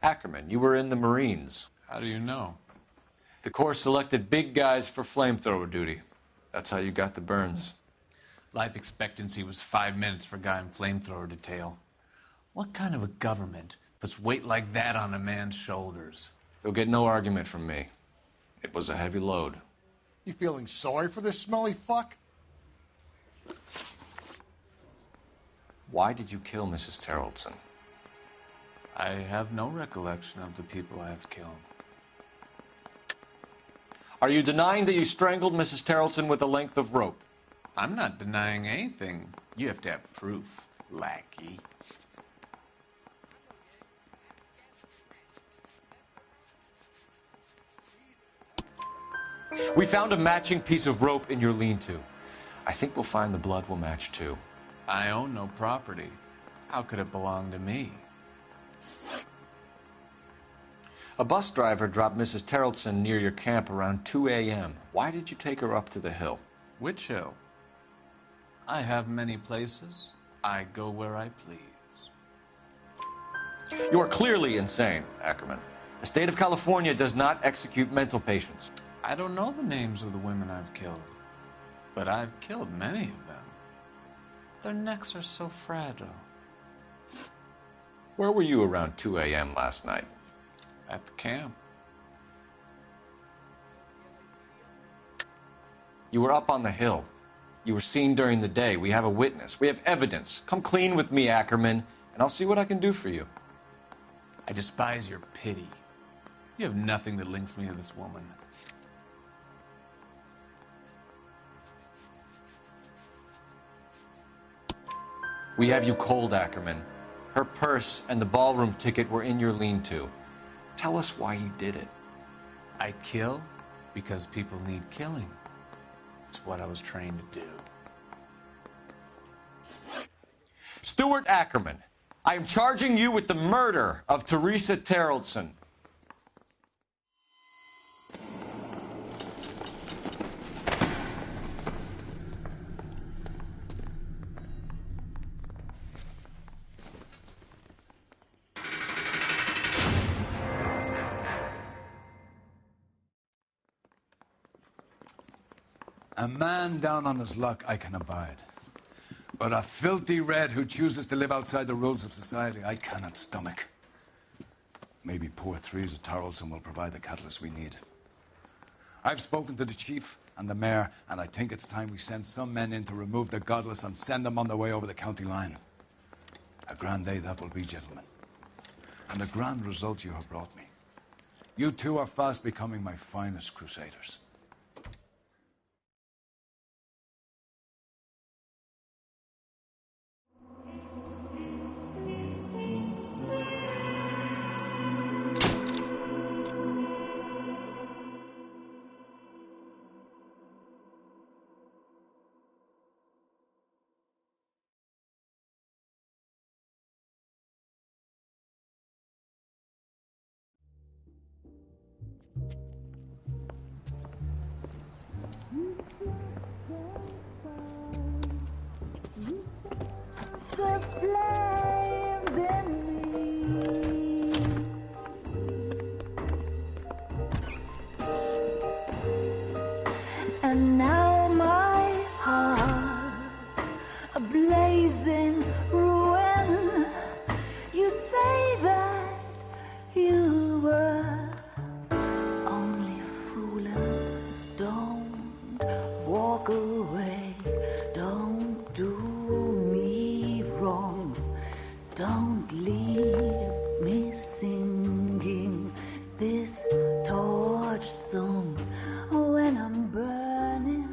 Ackerman, you were in the Marines. How do you know? The Corps selected big guys for flamethrower duty. That's how you got the burns. Life expectancy was 5 minutes for a guy in flamethrower detail. What kind of a government puts weight like that on a man's shoulders? You'll get no argument from me. It was a heavy load. You feeling sorry for this smelly fuck? Why did you kill Mrs. Terrellson? I have no recollection of the people I have killed. Are you denying that you strangled Mrs. Terrellson with a length of rope? I'm not denying anything. You have to have proof, lackey. We found a matching piece of rope in your lean-to. I think we'll find the blood will match too. I own no property. How could it belong to me? A bus driver dropped Mrs. Terrellson near your camp around 2 a.m. Why did you take her up to the hill? Which hill? I have many places. I go where I please. You are clearly insane, Ackerman. The state of California does not execute mental patients. I don't know the names of the women I've killed, but I've killed many of them. Their necks are so fragile. Where were you around 2 a.m. last night? At the camp. You were up on the hill. You were seen during the day. We have a witness. We have evidence. Come clean with me, Ackerman, and I'll see what I can do for you. I despise your pity. You have nothing that links me to this woman. We have you cold, Ackerman. Her purse and the ballroom ticket were in your lean-to. Tell us why you did it. I kill because people need killing. It's what I was trained to do. Stuart Ackerman, I am charging you with the murder of Teresa Terrellson. A man down on his luck I can abide. But a filthy red who chooses to live outside the rules of society, I cannot stomach. Maybe poor Teresa Terrellson will provide the catalyst we need. I've spoken to the chief and the mayor, and I think it's time we send some men in to remove the godless and send them on their way over the county line. A grand day that will be, gentlemen. And a grand result you have brought me. You two are fast becoming my finest crusaders. And now my heart's a blazing ruin. You say that you were only fooling. Don't walk away. Don't do me wrong. Don't leave me singing this torched song when I'm burning.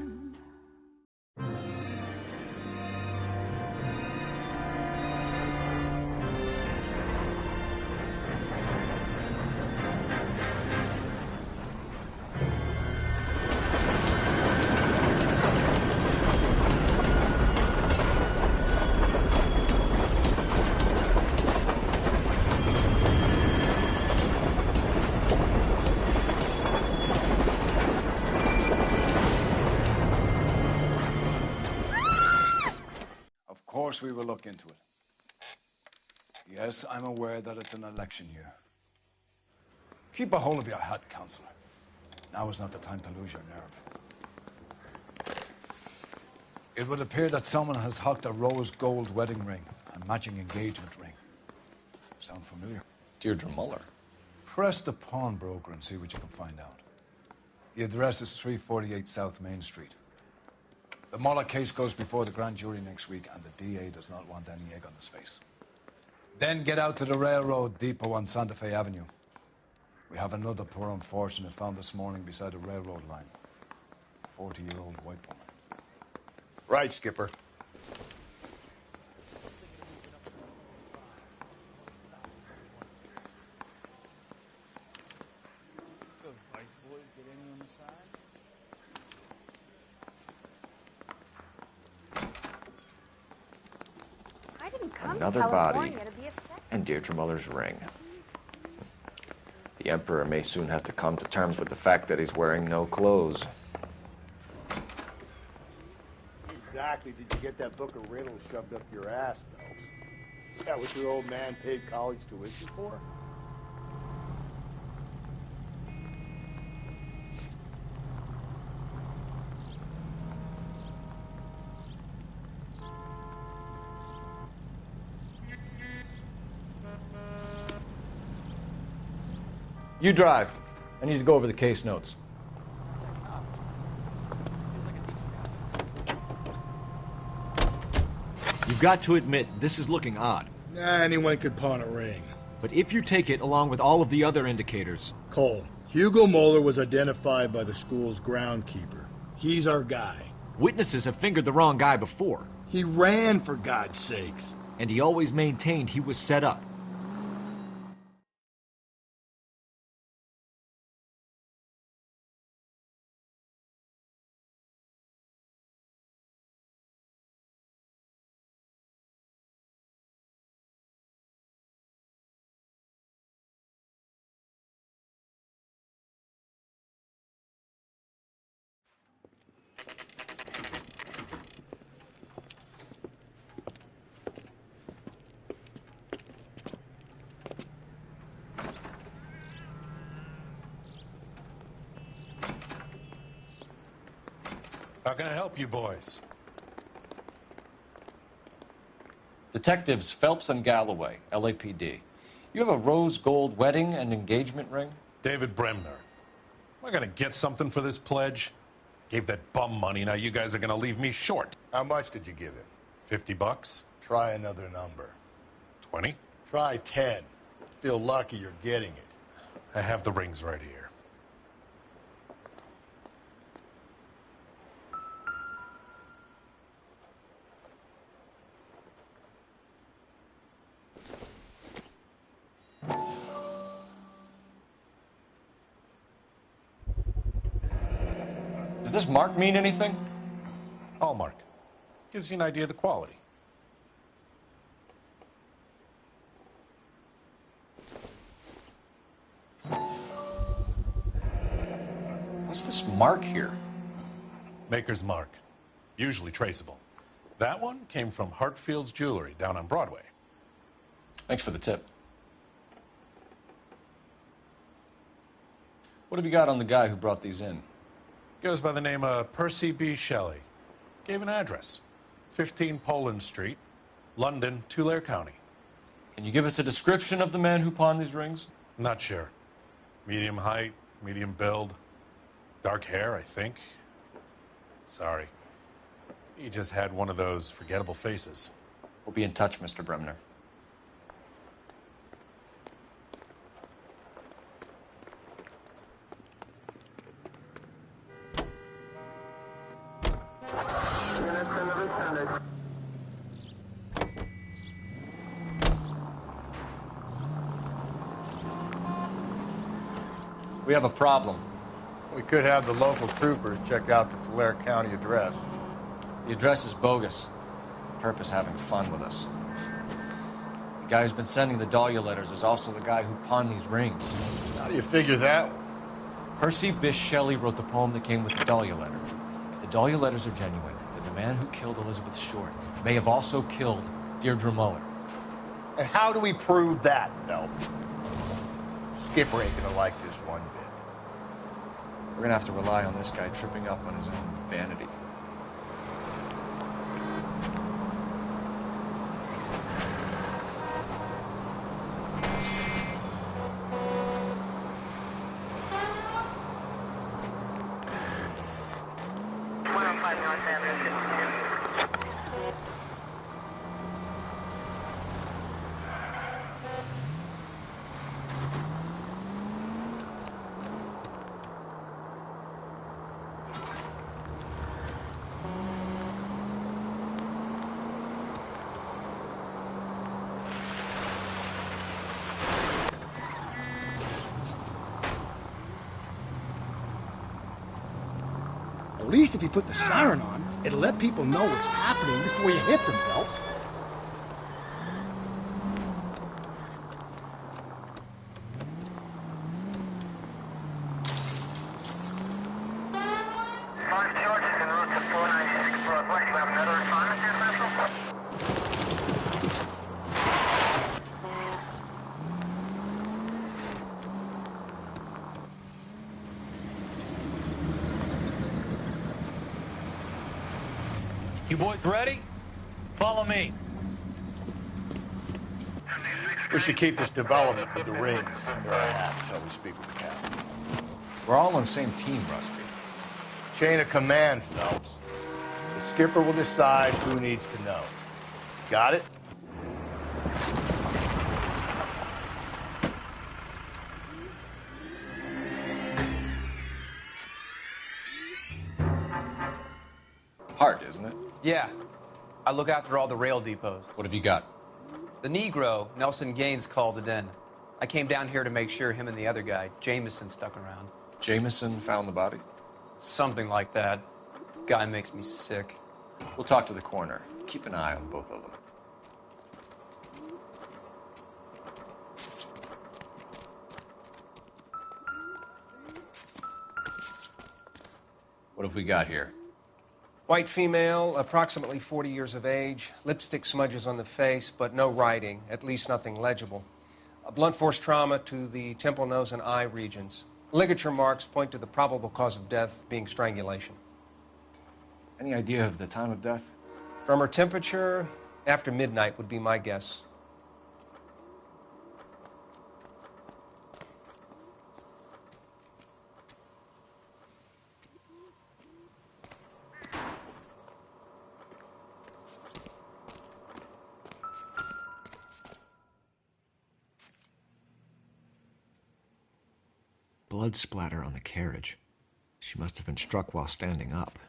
Of course we will look into it. Yes, I'm aware that it's an election year. Keep a hold of your hat, Counselor. Now is not the time to lose your nerve. It would appear that someone has hocked a rose gold wedding ring and matching engagement ring. Sound familiar? Deirdre Muller. Press the pawnbroker and see what you can find out. The address is 348 South Main Street. The Muller case goes before the grand jury next week, and the DA does not want any egg on his face. Then get out to the railroad depot on Santa Fe Avenue. We have another poor unfortunate found this morning beside a railroad line. A 40-year-old white woman. Right, Skipper. I didn't come Another to body California to be a second. and Deirdre Muller's ring. The Emperor may soon have to come to terms with the fact that he's wearing no clothes. Exactly did you get that book of riddles shoved up your ass, Phelps? Is that what your old man paid college tuition for? You drive. I need to go over the case notes. You've got to admit, this is looking odd. Anyone could pawn a ring. But if you take it along with all of the other indicators... Cole, Hugo Moeller was identified by the school's groundkeeper. He's our guy. Witnesses have fingered the wrong guy before. He ran, for God's sakes. And he always maintained he was set up. How can I help you boys? Detectives Phelps and Galloway, LAPD. You have a rose gold wedding and engagement ring? David Bremner. Am I gonna get something for this pledge? Gave that bum money, now you guys are gonna leave me short. How much did you give him? $50? Try another number. 20? Try 10. Feel lucky you're getting it. I have the rings right here. Does this mark mean anything? Hallmark. Gives you an idea of the quality. What's this mark here? Maker's mark. Usually traceable. That one came from Hartfield's Jewelry down on Broadway. Thanks for the tip. What have you got on the guy who brought these in? Goes by the name of Percy B. Shelley. Gave an address. 15 Poland Street, London, Tulare County. Can you give us a description of the man who pawned these rings? Not sure. Medium height, medium build. Dark hair, I think. Sorry. He just had one of those forgettable faces. We'll be in touch, Mr. Bremner. We have a problem. We could have the local troopers check out the Tulare County address. The address is bogus. Perp is having fun with us. The guy who's been sending the Dahlia letters is also the guy who pawned these rings. How do you figure that? Percy Bysshe Shelley wrote the poem that came with the Dahlia letter. If the Dahlia letters are genuine, then the man who killed Elizabeth Short may have also killed Deirdre Muller. And how do we prove that, Phelps? Skipper ain't gonna like this one bit. We're gonna have to rely on this guy tripping up on his own vanity. North Avenue, At least if you put the siren on, it'll let people know what's happening before you hit them, Phelps. You boys ready? Follow me. We should keep this development with the rings under our hat until we speak with the captain. We're all on the same team, Rusty. Chain of command, Phelps. The skipper will decide who needs to know. Got it? Hard, isn't it? Yeah. I look after all the rail depots. What have you got? The Negro, Nelson Gaines, called it in. I came down here to make sure him and the other guy, Jameson, stuck around. Jameson found the body? Something like that. Guy makes me sick. We'll talk to the coroner. Keep an eye on both of them. What have we got here? White female, approximately 40 years of age, lipstick smudges on the face, but no writing, at least nothing legible. A blunt force trauma to the temple, nose, and eye regions. Ligature marks point to the probable cause of death being strangulation. Any idea of the time of death? From her temperature, after midnight would be my guess. Blood splatter on the carriage. She must have been struck while standing up.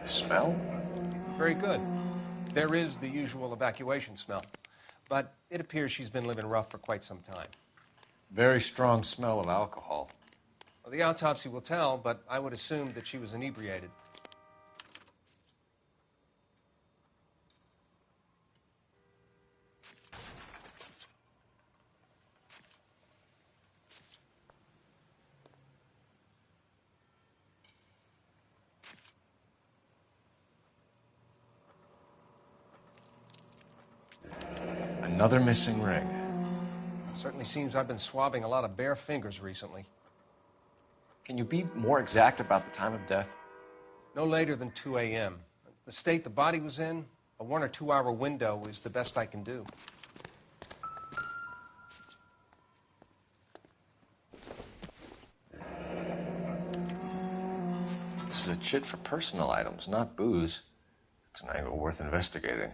Smell? Very good. There is the usual evacuation smell, but it appears she's been living rough for quite some time. Very strong smell of alcohol. Well, the autopsy will tell, but I would assume that she was inebriated. Another missing ring. Certainly seems I've been swabbing a lot of bare fingers recently. Can you be more exact about the time of death? No later than 2 a.m. The state the body was in, a 1 or 2 hour window is the best I can do. This is a chit for personal items, not booze. It's an angle worth investigating.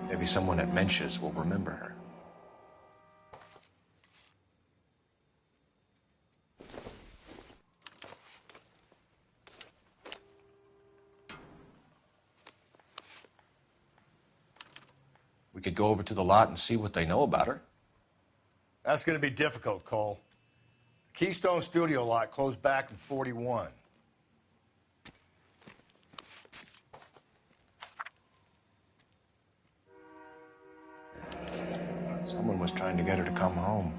Maybe someone at Mensch's will remember her. We could go over to the lot and see what they know about her. That's going to be difficult, Cole. The Keystone Studio lot closed back in '41. Someone was trying to get her to come home.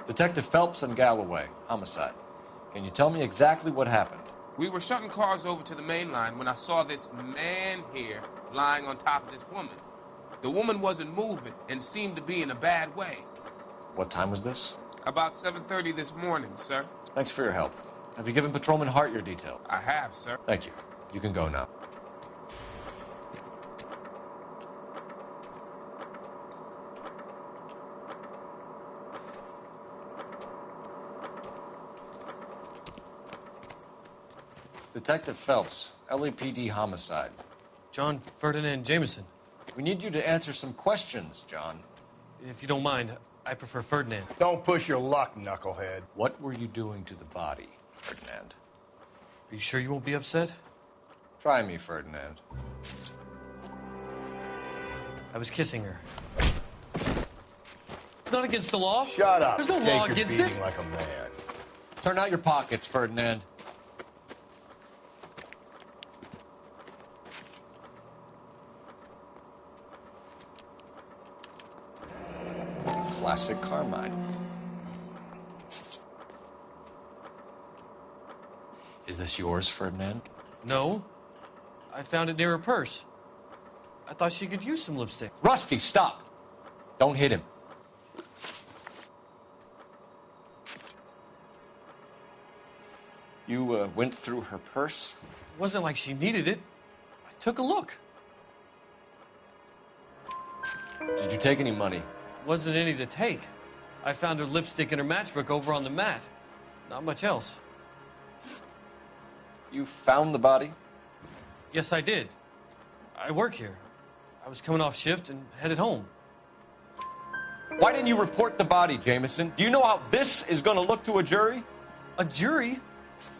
Detective Phelps and Galloway, homicide. Can you tell me exactly what happened? We were shutting cars over to the main line when I saw this man here lying on top of this woman. The woman wasn't moving and seemed to be in a bad way. What time was this? About 7:30 this morning, sir. Thanks for your help. Have you given Patrolman Hart your detail? I have, sir. Thank you. You can go now. Detective Phelps, LAPD homicide. John Ferdinand Jameson. We need you to answer some questions, John. If you don't mind, I prefer Ferdinand. Don't push your luck, knucklehead. What were you doing to the body, Ferdinand? Are you sure you won't be upset? Try me, Ferdinand. I was kissing her. It's not against the law. Shut up. There's no Take law your against beating it. like a man. Turn out your pockets, Ferdinand. Classic Carmine. Is this yours, Ferdinand? No. I found it near her purse. I thought she could use some lipstick. Rusty, stop! Don't hit him. You went through her purse? It wasn't like she needed it. I took a look. Did you take any money? Wasn't any to take. I found her lipstick and her matchbook over on the mat. Not much else. You found the body? Yes, I did. I work here. I was coming off shift and headed home. Why didn't you report the body, Jameson? Do you know how this is going to look to a jury? A jury?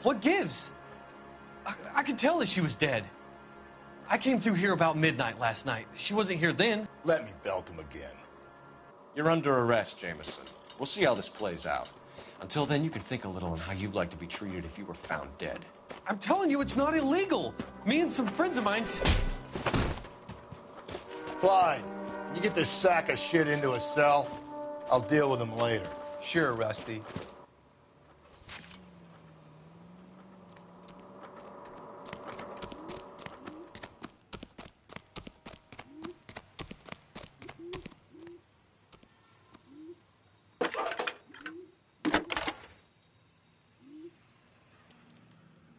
What gives? I could tell that she was dead. I came through here about midnight last night. She wasn't here then. Let me belt him again. You're under arrest, Jameson. We'll see how this plays out. Until then, you can think a little on how you'd like to be treated if you were found dead. I'm telling you, it's not illegal. Me and some friends of mine... Clyde, can you get this sack of shit into a cell? I'll deal with him later. Sure, Rusty.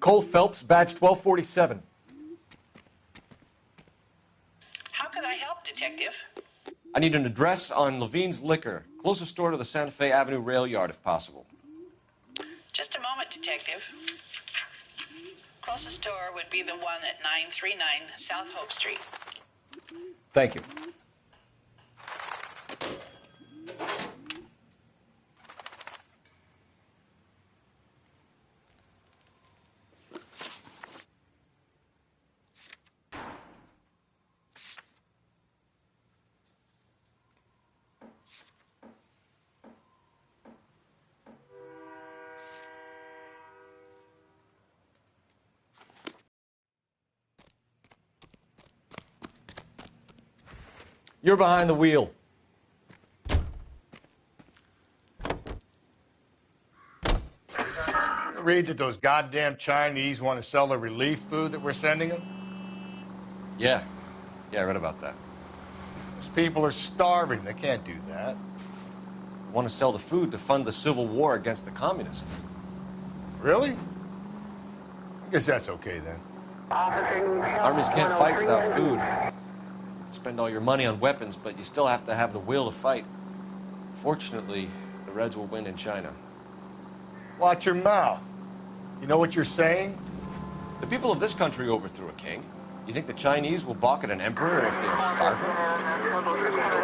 Cole Phelps, badge 1247. How can I help, Detective? I need an address on Levine's Liquor. Closest store to the Santa Fe Avenue rail yard, if possible. Just a moment, Detective. Closest store would be the one at 939 South Hope Street. Thank you. You're behind the wheel. Read that those goddamn Chinese want to sell the relief food that we're sending them? Yeah. Yeah, I read about that. Those people are starving. They can't do that. They want to sell the food to fund the civil war against the communists. Really? I guess that's okay then. Armies can't fight without food. Spend all your money on weapons, but you still have to have the will to fight. Fortunately, the Reds will win in China. Watch your mouth. You know what you're saying? The people of this country overthrew a king. You think the Chinese will balk at an emperor if they're starving?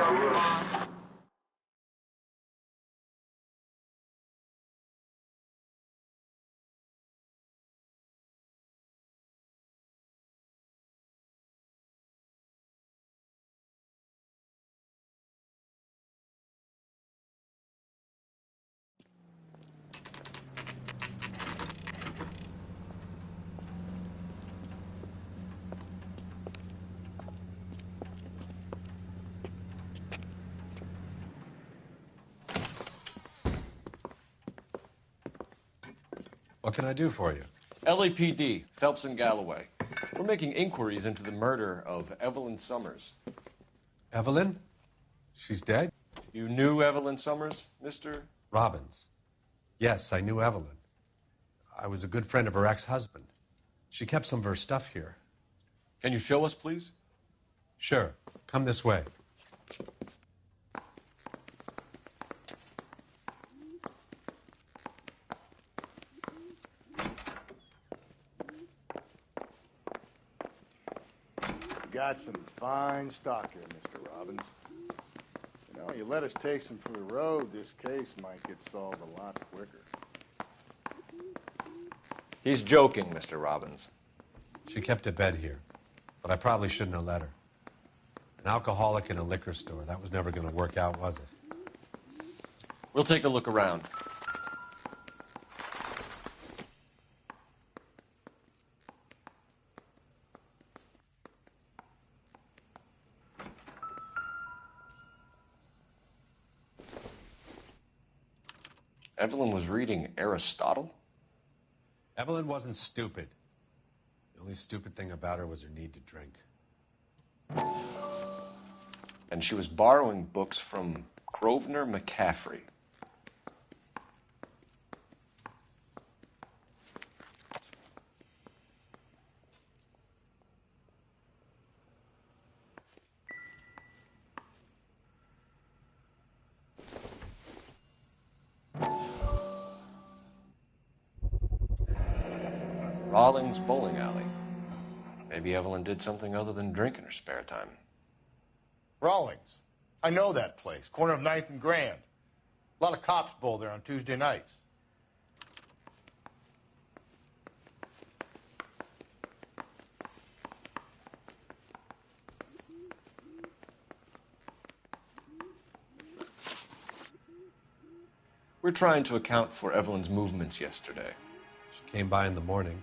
What can I do for you? LAPD, Phelps and Galloway. We're making inquiries into the murder of Evelyn Summers. Evelyn? She's dead? You knew Evelyn Summers, Mr. Robbins. Yes, I knew Evelyn. I was a good friend of her ex-husband. She kept some of her stuff here. Can you show us, please? Sure. Come this way. Got some fine stock here, Mr. Robbins. You know, you let us take some for the road, this case might get solved a lot quicker. He's joking, Mr. Robbins. She kept a bed here, but I probably shouldn't have let her. An alcoholic in a liquor store, that was never going to work out, was it? We'll take a look around. Evelyn was reading Aristotle? Evelyn wasn't stupid. The only stupid thing about her was her need to drink. And she was borrowing books from Grosvenor McCaffrey. Rawlings Bowling Alley. Maybe Evelyn did something other than drink in her spare time. Rawlings. I know that place. Corner of 9th and Grand. A lot of cops bowl there on Tuesday nights. We're trying to account for Evelyn's movements yesterday. She came by in the morning.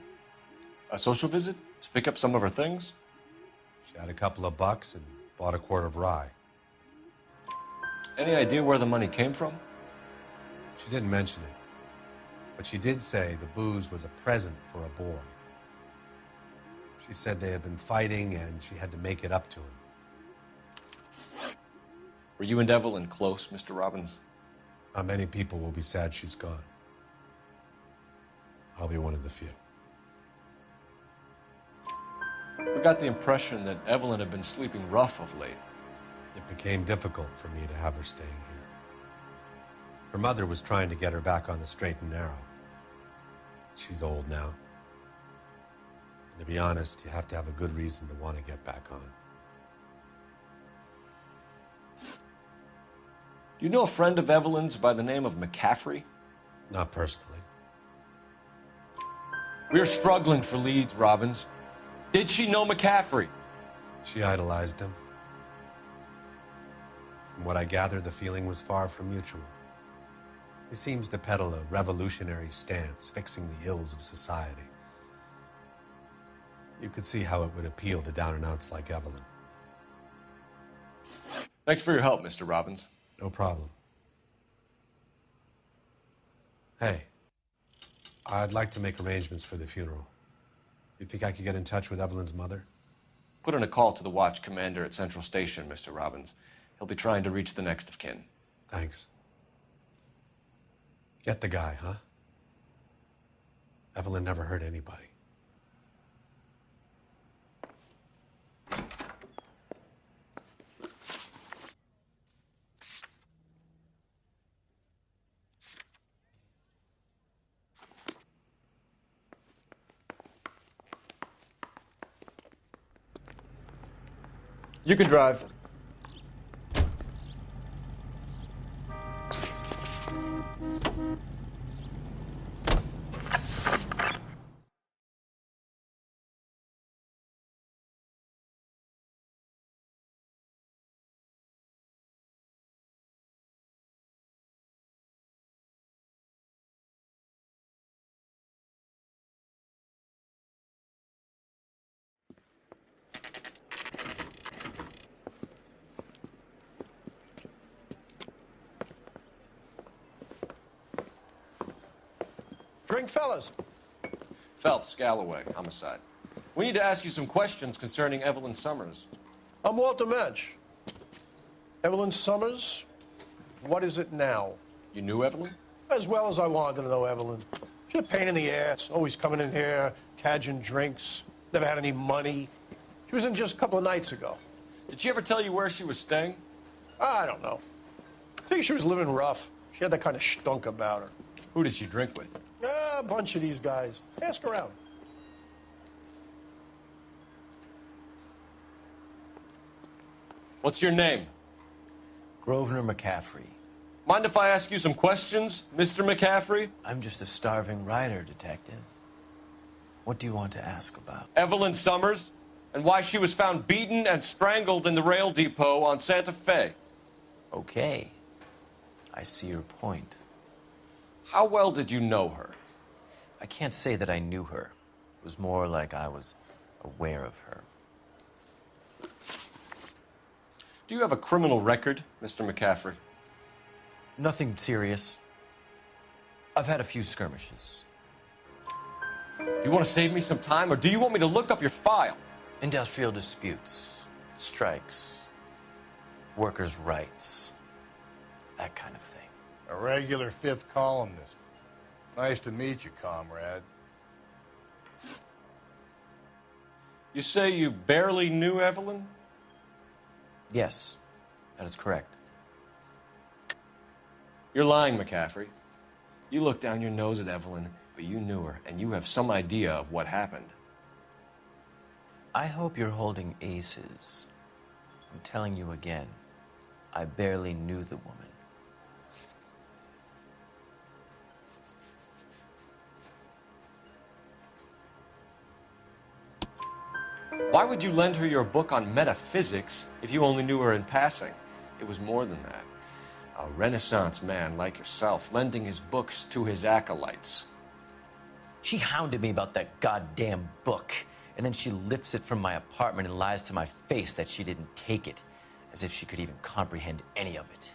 A social visit to pick up some of her things? She had a couple of bucks and bought a quart of rye. Any idea where the money came from? She didn't mention it, but she did say the booze was a present for a boy. She said they had been fighting and she had to make it up to him. Were you and Evelyn close, Mr. Robbins? Not many people will be sad she's gone. I'll be one of the few. We got the impression that Evelyn had been sleeping rough of late. It became difficult for me to have her staying here. Her mother was trying to get her back on the straight and narrow. She's old now. And to be honest, you have to have a good reason to want to get back on. Do you know a friend of Evelyn's by the name of McCaffrey? Not personally. We're struggling for leads, Robbins. Did she know McCaffrey? She idolized him. From what I gather, the feeling was far from mutual. He seems to peddle a revolutionary stance, fixing the ills of society. You could see how it would appeal to down-and-outs like Evelyn. Thanks for your help, Mr. Robbins. No problem. Hey, I'd like to make arrangements for the funeral. You think I could get in touch with Evelyn's mother? Put in a call to the watch commander at Central Station, Mr. Robbins. He'll be trying to reach the next of kin. Thanks. Get the guy, huh? Evelyn never hurt anybody. You can drive. Drink, fellas. Phelps, Galloway, homicide. We need to ask you some questions concerning Evelyn Summers. I'm Walter Mensch. Evelyn Summers? What is it now? You knew Evelyn? As well as I wanted to know Evelyn. She's a pain in the ass, always coming in here, cadging drinks, never had any money. She was in just a couple of nights ago. Did she ever tell you where she was staying? I don't know. I think she was living rough. She had that kind of stunk about her. Who did she drink with? A bunch of these guys. Ask around. What's your name? Grosvenor McCaffrey. Mind if I ask you some questions, Mr. McCaffrey? I'm just a starving writer, Detective. What do you want to ask about? Evelyn Summers, and why she was found beaten and strangled in the rail depot on Santa Fe. Okay. I see your point. How well did you know her? I can't say that I knew her. It was more like I was aware of her. Do you have a criminal record, Mr. McCaffrey? Nothing serious. I've had a few skirmishes. Do you want to save me some time, or do you want me to look up your file? Industrial disputes, strikes, workers' rights, that kind of thing. A regular fifth columnist. Nice to meet you, comrade. You say you barely knew Evelyn? Yes, that is correct. You're lying, McCaffrey. You looked down your nose at Evelyn, but you knew her, and you have some idea of what happened. I hope you're holding aces. I'm telling you again, I barely knew the woman. Why would you lend her your book on metaphysics if you only knew her in passing? It was more than that. A Renaissance man like yourself, lending his books to his acolytes. She hounded me about that goddamn book, and then she lifts it from my apartment and lies to my face that she didn't take it, as if she could even comprehend any of it.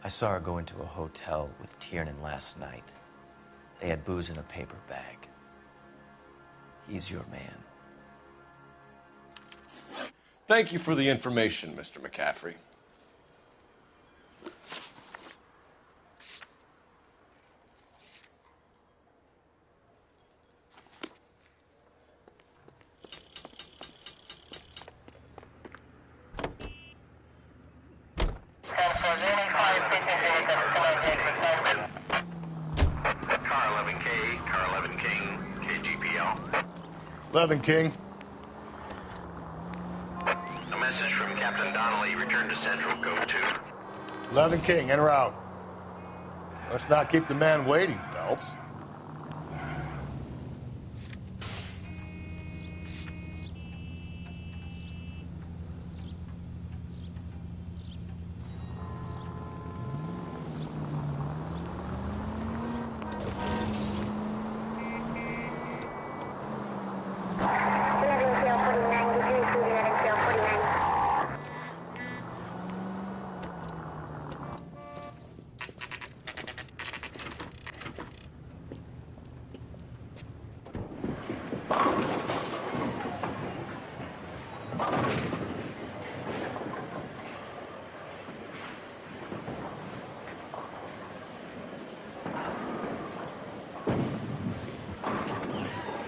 I saw her go into a hotel with Tiernan last night. They had booze in a paper bag. He's your man. Thank you for the information, Mr. McCaffrey. Car 11K, Car 11 King, KGPL. 11 King. A message from Captain Donnelly. Return to Central. Go to. 11 King, en route. Let's not keep the man waiting, Phelps.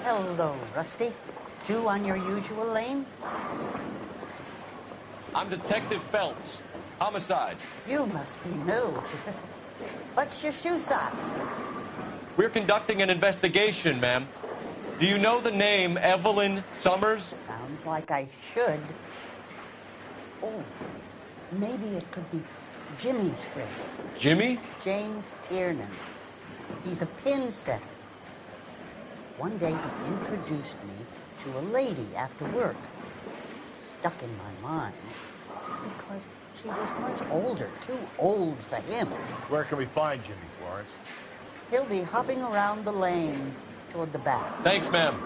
Hello, Rusty. Two on your usual lane? I'm Detective Phelps. Homicide. You must be new. What's your shoe size? We're conducting an investigation, ma'am. Do you know the name Evelyn Summers? Sounds like I should. Oh, maybe it could be Jimmy's friend. Jimmy? James Tiernan. He's a pin setter. One day he introduced me to a lady after work. It stuck in my mind because she was much older, too old for him. Where can we find Jimmy, Florence? He'll be hopping around the lanes toward the back. Thanks, ma'am.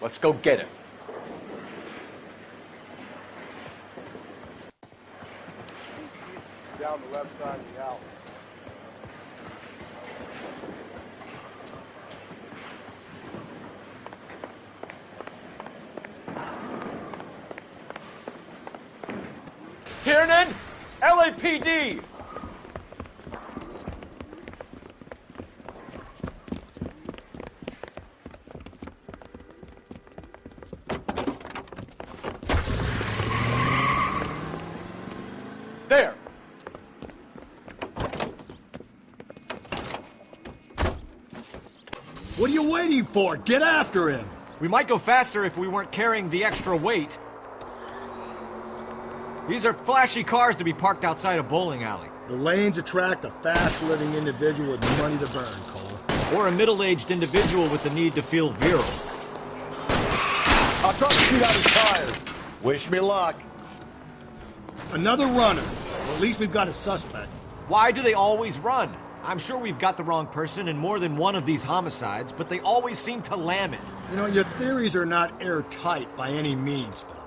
Let's go get him. Down the left side of the alley. Vernon! LAPD! There! What are you waiting for? Get after him! We might go faster if we weren't carrying the extra weight. These are flashy cars to be parked outside a bowling alley. The lanes attract a fast-living individual with money to burn, Cole. Or a middle-aged individual with the need to feel virile. I'll try to shoot out his tires. Wish me luck. Another runner. Well, at least we've got a suspect. Why do they always run? I'm sure we've got the wrong person in more than one of these homicides, but they always seem to lam it. You know, your theories are not airtight by any means, Phelps.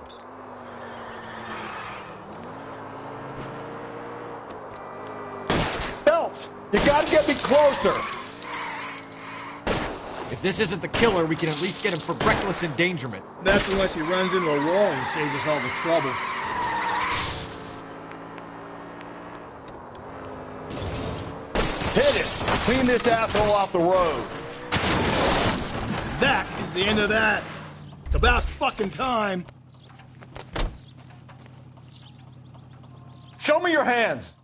Phelps, you gotta get me closer. If this isn't the killer, we can at least get him for reckless endangerment. That's unless he runs into a wall and saves us all the trouble. Hit it! Clean this asshole off the road. That is the end of that. It's about fucking time. Show me your hands.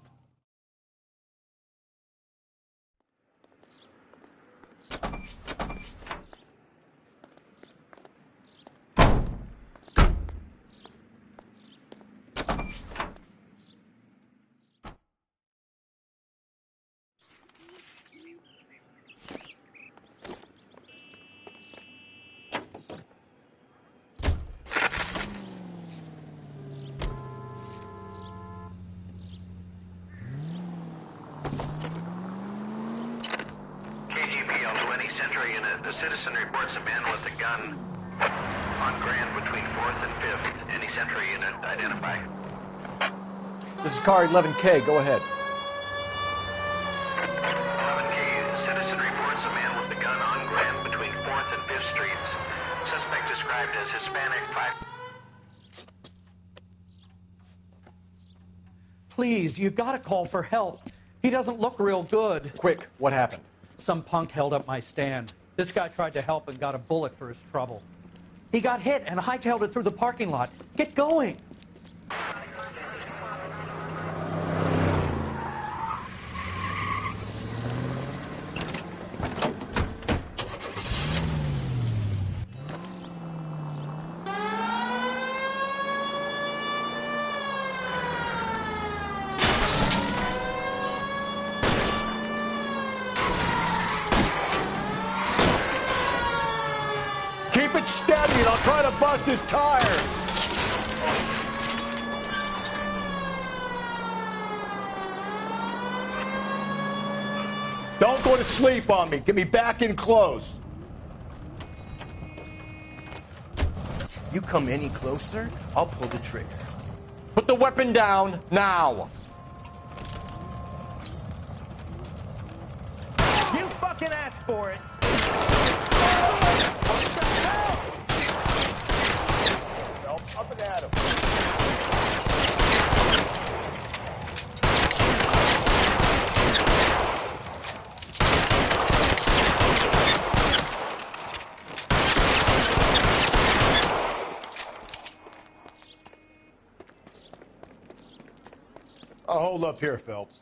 The citizen reports a man with a gun on Grand between 4th and 5th. Any Century unit identify. This is car 11K. Go ahead. 11K. Citizen reports a man with a gun on Grand between 4th and 5th Streets. Suspect described as Hispanic. Please, you've got to call for help. He doesn't look real good. Quick, what happened? Some punk held up my stand. This guy tried to help and got a bullet for his trouble. He got hit and hightailed it through the parking lot. Get going! Keep it steady and I'll try to bust his tires. Don't go to sleep on me. Get me back in close. You come any closer, I'll pull the trigger. Put the weapon down now. You fucking asked for it! Up and at him. I'll hold up here, Phelps.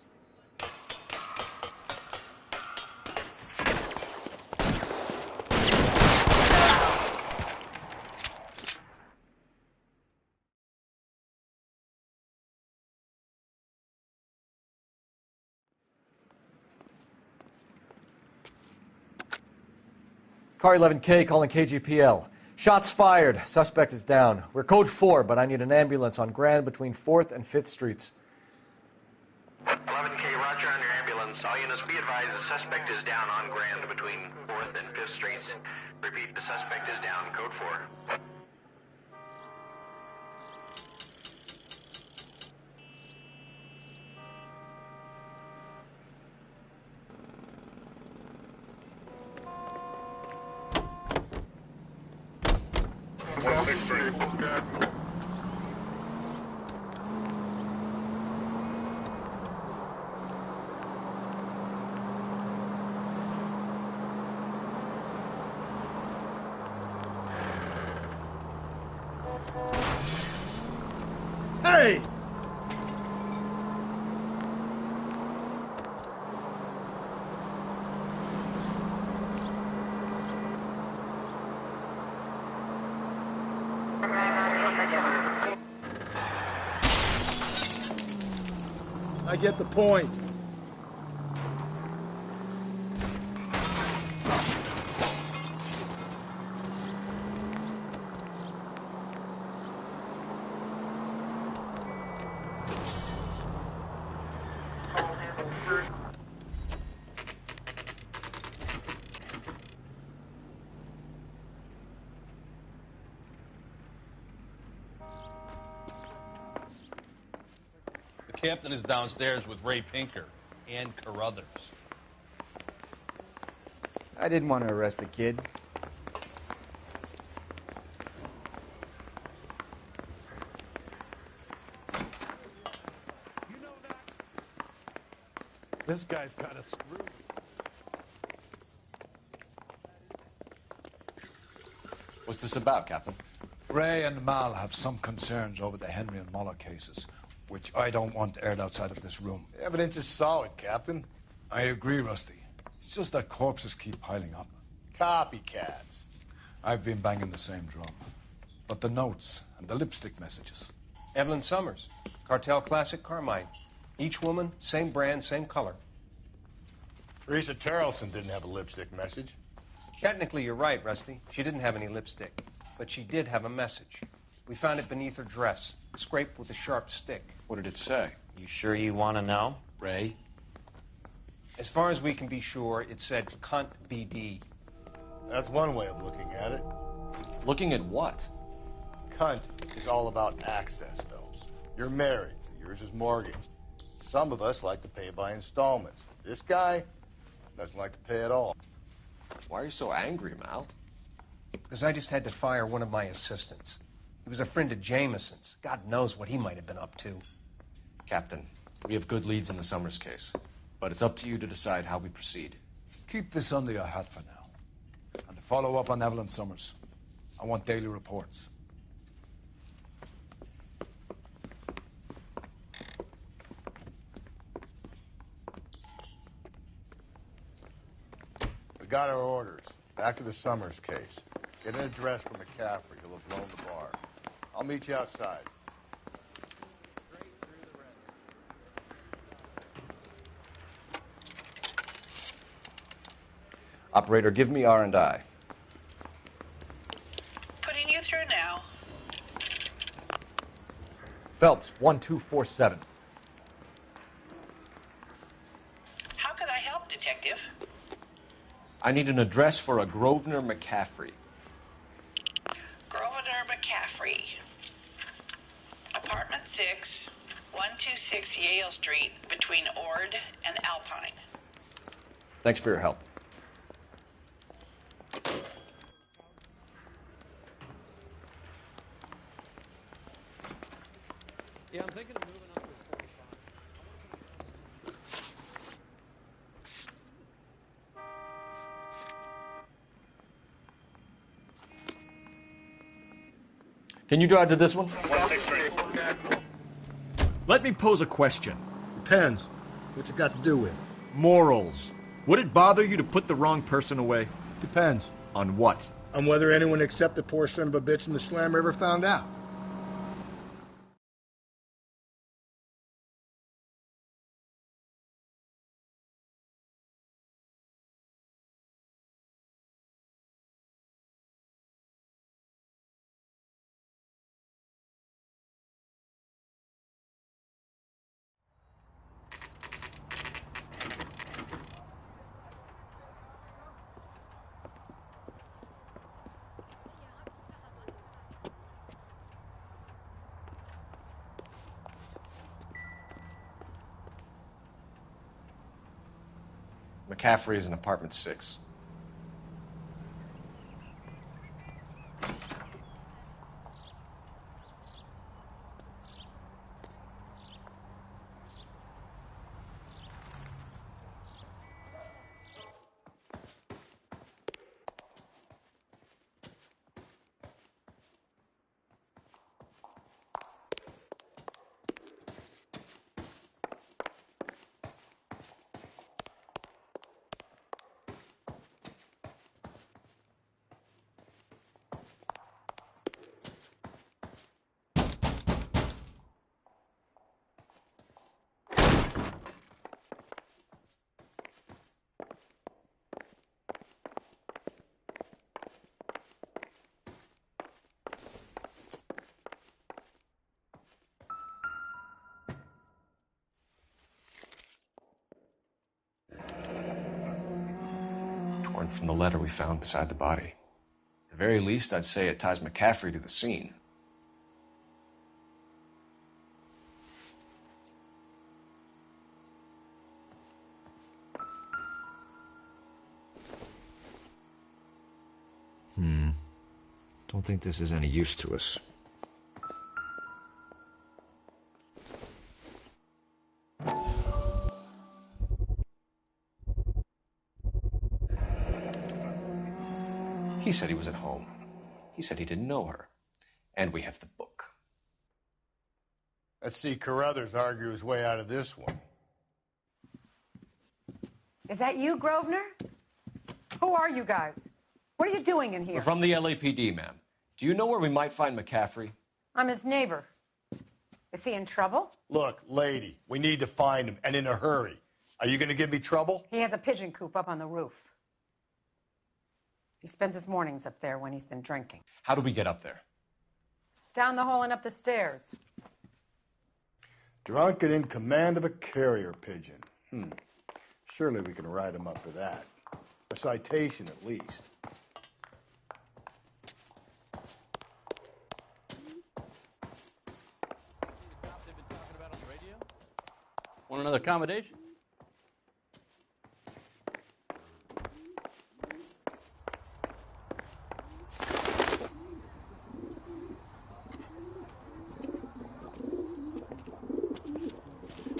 Car 11K calling KGPL. Shots fired. Suspect is down. We're code 4, but I need an ambulance on Grand between 4th and 5th Streets. 11K, roger on your ambulance. All units be advised the suspect is down on Grand between 4th and 5th Streets. Repeat, the suspect is down. Code 4. get the point. The captain is downstairs with Ray Pinker and Carruthers. I didn't want to arrest the kid. This guy's got a screw. What's this about, Captain? Ray and Mal have some concerns over the Henry and Muller cases, which I don't want aired outside of this room. The evidence is solid, Captain. I agree, Rusty. It's just that corpses keep piling up. Copycats. I've been banging the same drum. But the notes and the lipstick messages. Evelyn Summers, Cartel Classic Carmine. Each woman, same brand, same color. Teresa Terrelson didn't have a lipstick message. Technically, you're right, Rusty. She didn't have any lipstick, but she did have a message. We found it beneath her dress, scraped with a sharp stick. What did it say? You sure you want to know? Ray? As far as we can be sure, it said cunt BD. That's one way of looking at it. Looking at what? Cunt is all about access, Phelps. You're married, so yours is mortgaged. Some of us like to pay by installments. This guy doesn't like to pay at all. Why are you so angry, Mal? Because I just had to fire one of my assistants. He was a friend of Jameson's. God knows what he might have been up to. Captain, we have good leads in the Summers case, but it's up to you to decide how we proceed. Keep this under your hat for now. And to follow up on Evelyn Summers, I want daily reports. We got our orders. Back to the Summers case. Get an address for McCaffrey. He'll have blown the bar. I'll meet you outside. Operator, give me R&I. Putting you through now. Phelps, 1247. How could I help, Detective? I need an address for a Grosvenor McCaffrey. Grosvenor McCaffrey. Apartment 6, 126 Yale Street, between Ord and Alpine. Thanks for your help. Yeah, I'm thinking of moving up to 45. Can you drive to this one? Let me pose a question. Depends. What's it got to do with? Morals. Would it bother you to put the wrong person away? Depends. On what? On whether anyone except the poor son of a bitch in the slammer ever found out. McCaffrey is in apartment 6. torn from the letter we found beside the body. At the very least, I'd say it ties McCaffrey to the scene. Don't think this is any use to us. He said he was at home. He said he didn't know her. And we have the book. Let's see Carruthers argue his way out of this one. Is that you, Grosvenor? Who are you guys? What are you doing in here? We're from the LAPD, ma'am. Do you know where we might find McCaffrey? I'm his neighbor. Is he in trouble? Look, lady, we need to find him, and in a hurry. Are you going to give me trouble? He has a pigeon coop up on the roof. He spends his mornings up there when he's been drinking. How do we get up there? Down the hall and up the stairs. Drunk and in command of a carrier pigeon. Surely we can write him up for that. A citation, at least. Want another accommodation?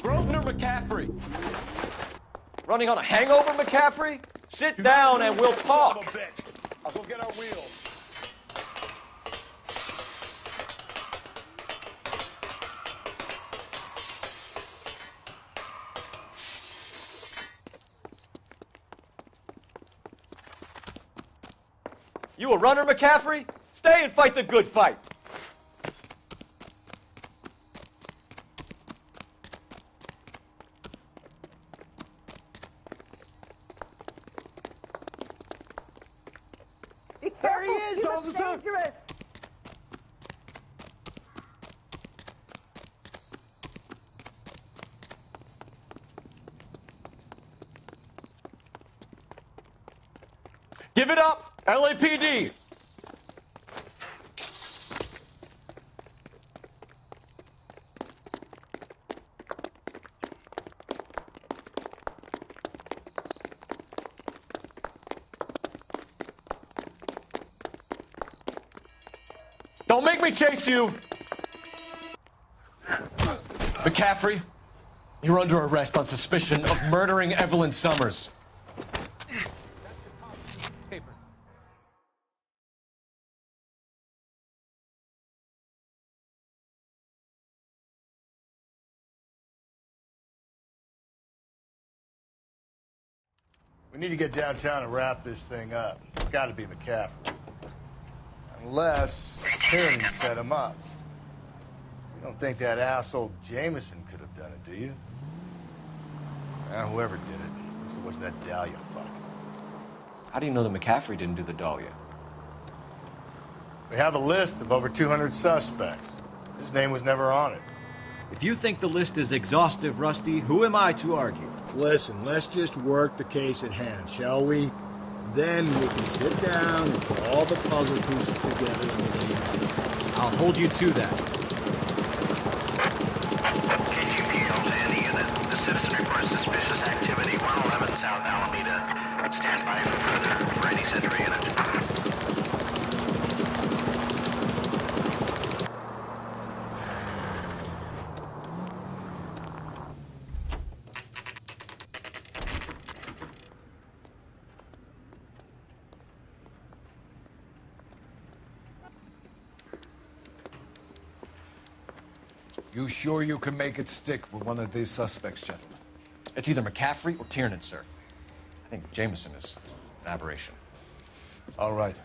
Grosvenor McCaffrey! Running on a hangover, McCaffrey? Sit down and we'll talk. Son of a bitch. I'll go get our wheels. You a runner, McCaffrey? Stay and fight the good fight. There he is, officer! Dangerous! Give it up, LAPD! Don't make me chase you! McCaffrey, you're under arrest on suspicion of murdering Evelyn Summers. We need to get downtown and wrap this thing up. It's got to be McCaffrey. Unless Tyranny set him up. You don't think that asshole Jameson could have done it, do you? Well, whoever did it. This was that Dahlia fuck. How do you know that McCaffrey didn't do the Dahlia? We have a list of over 200 suspects. His name was never on it. If you think the list is exhaustive, Rusty, who am I to argue? Listen, let's just work the case at hand, shall we? Then we can sit down and put all the puzzle pieces together in the end. I'll hold you to that. KGPL to any unit. The citizen reports suspicious activity, 111 South Alameda. Stand by for any Century unit. You sure you can make it stick with one of these suspects, gentlemen? It's either McCaffrey or Tiernan, sir. I think Jameson is an aberration. All right.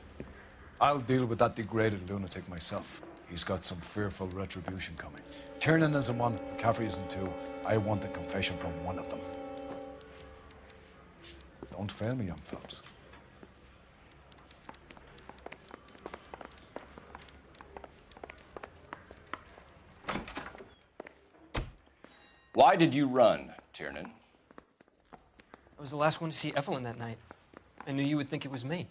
I'll deal with that degraded lunatic myself. He's got some fearful retribution coming. Tiernan isn't one, McCaffrey isn't two. I want a confession from one of them. Don't fail me, young fellows. Why did you run, Tiernan? I was the last one to see Evelyn that night. I knew you would think it was me.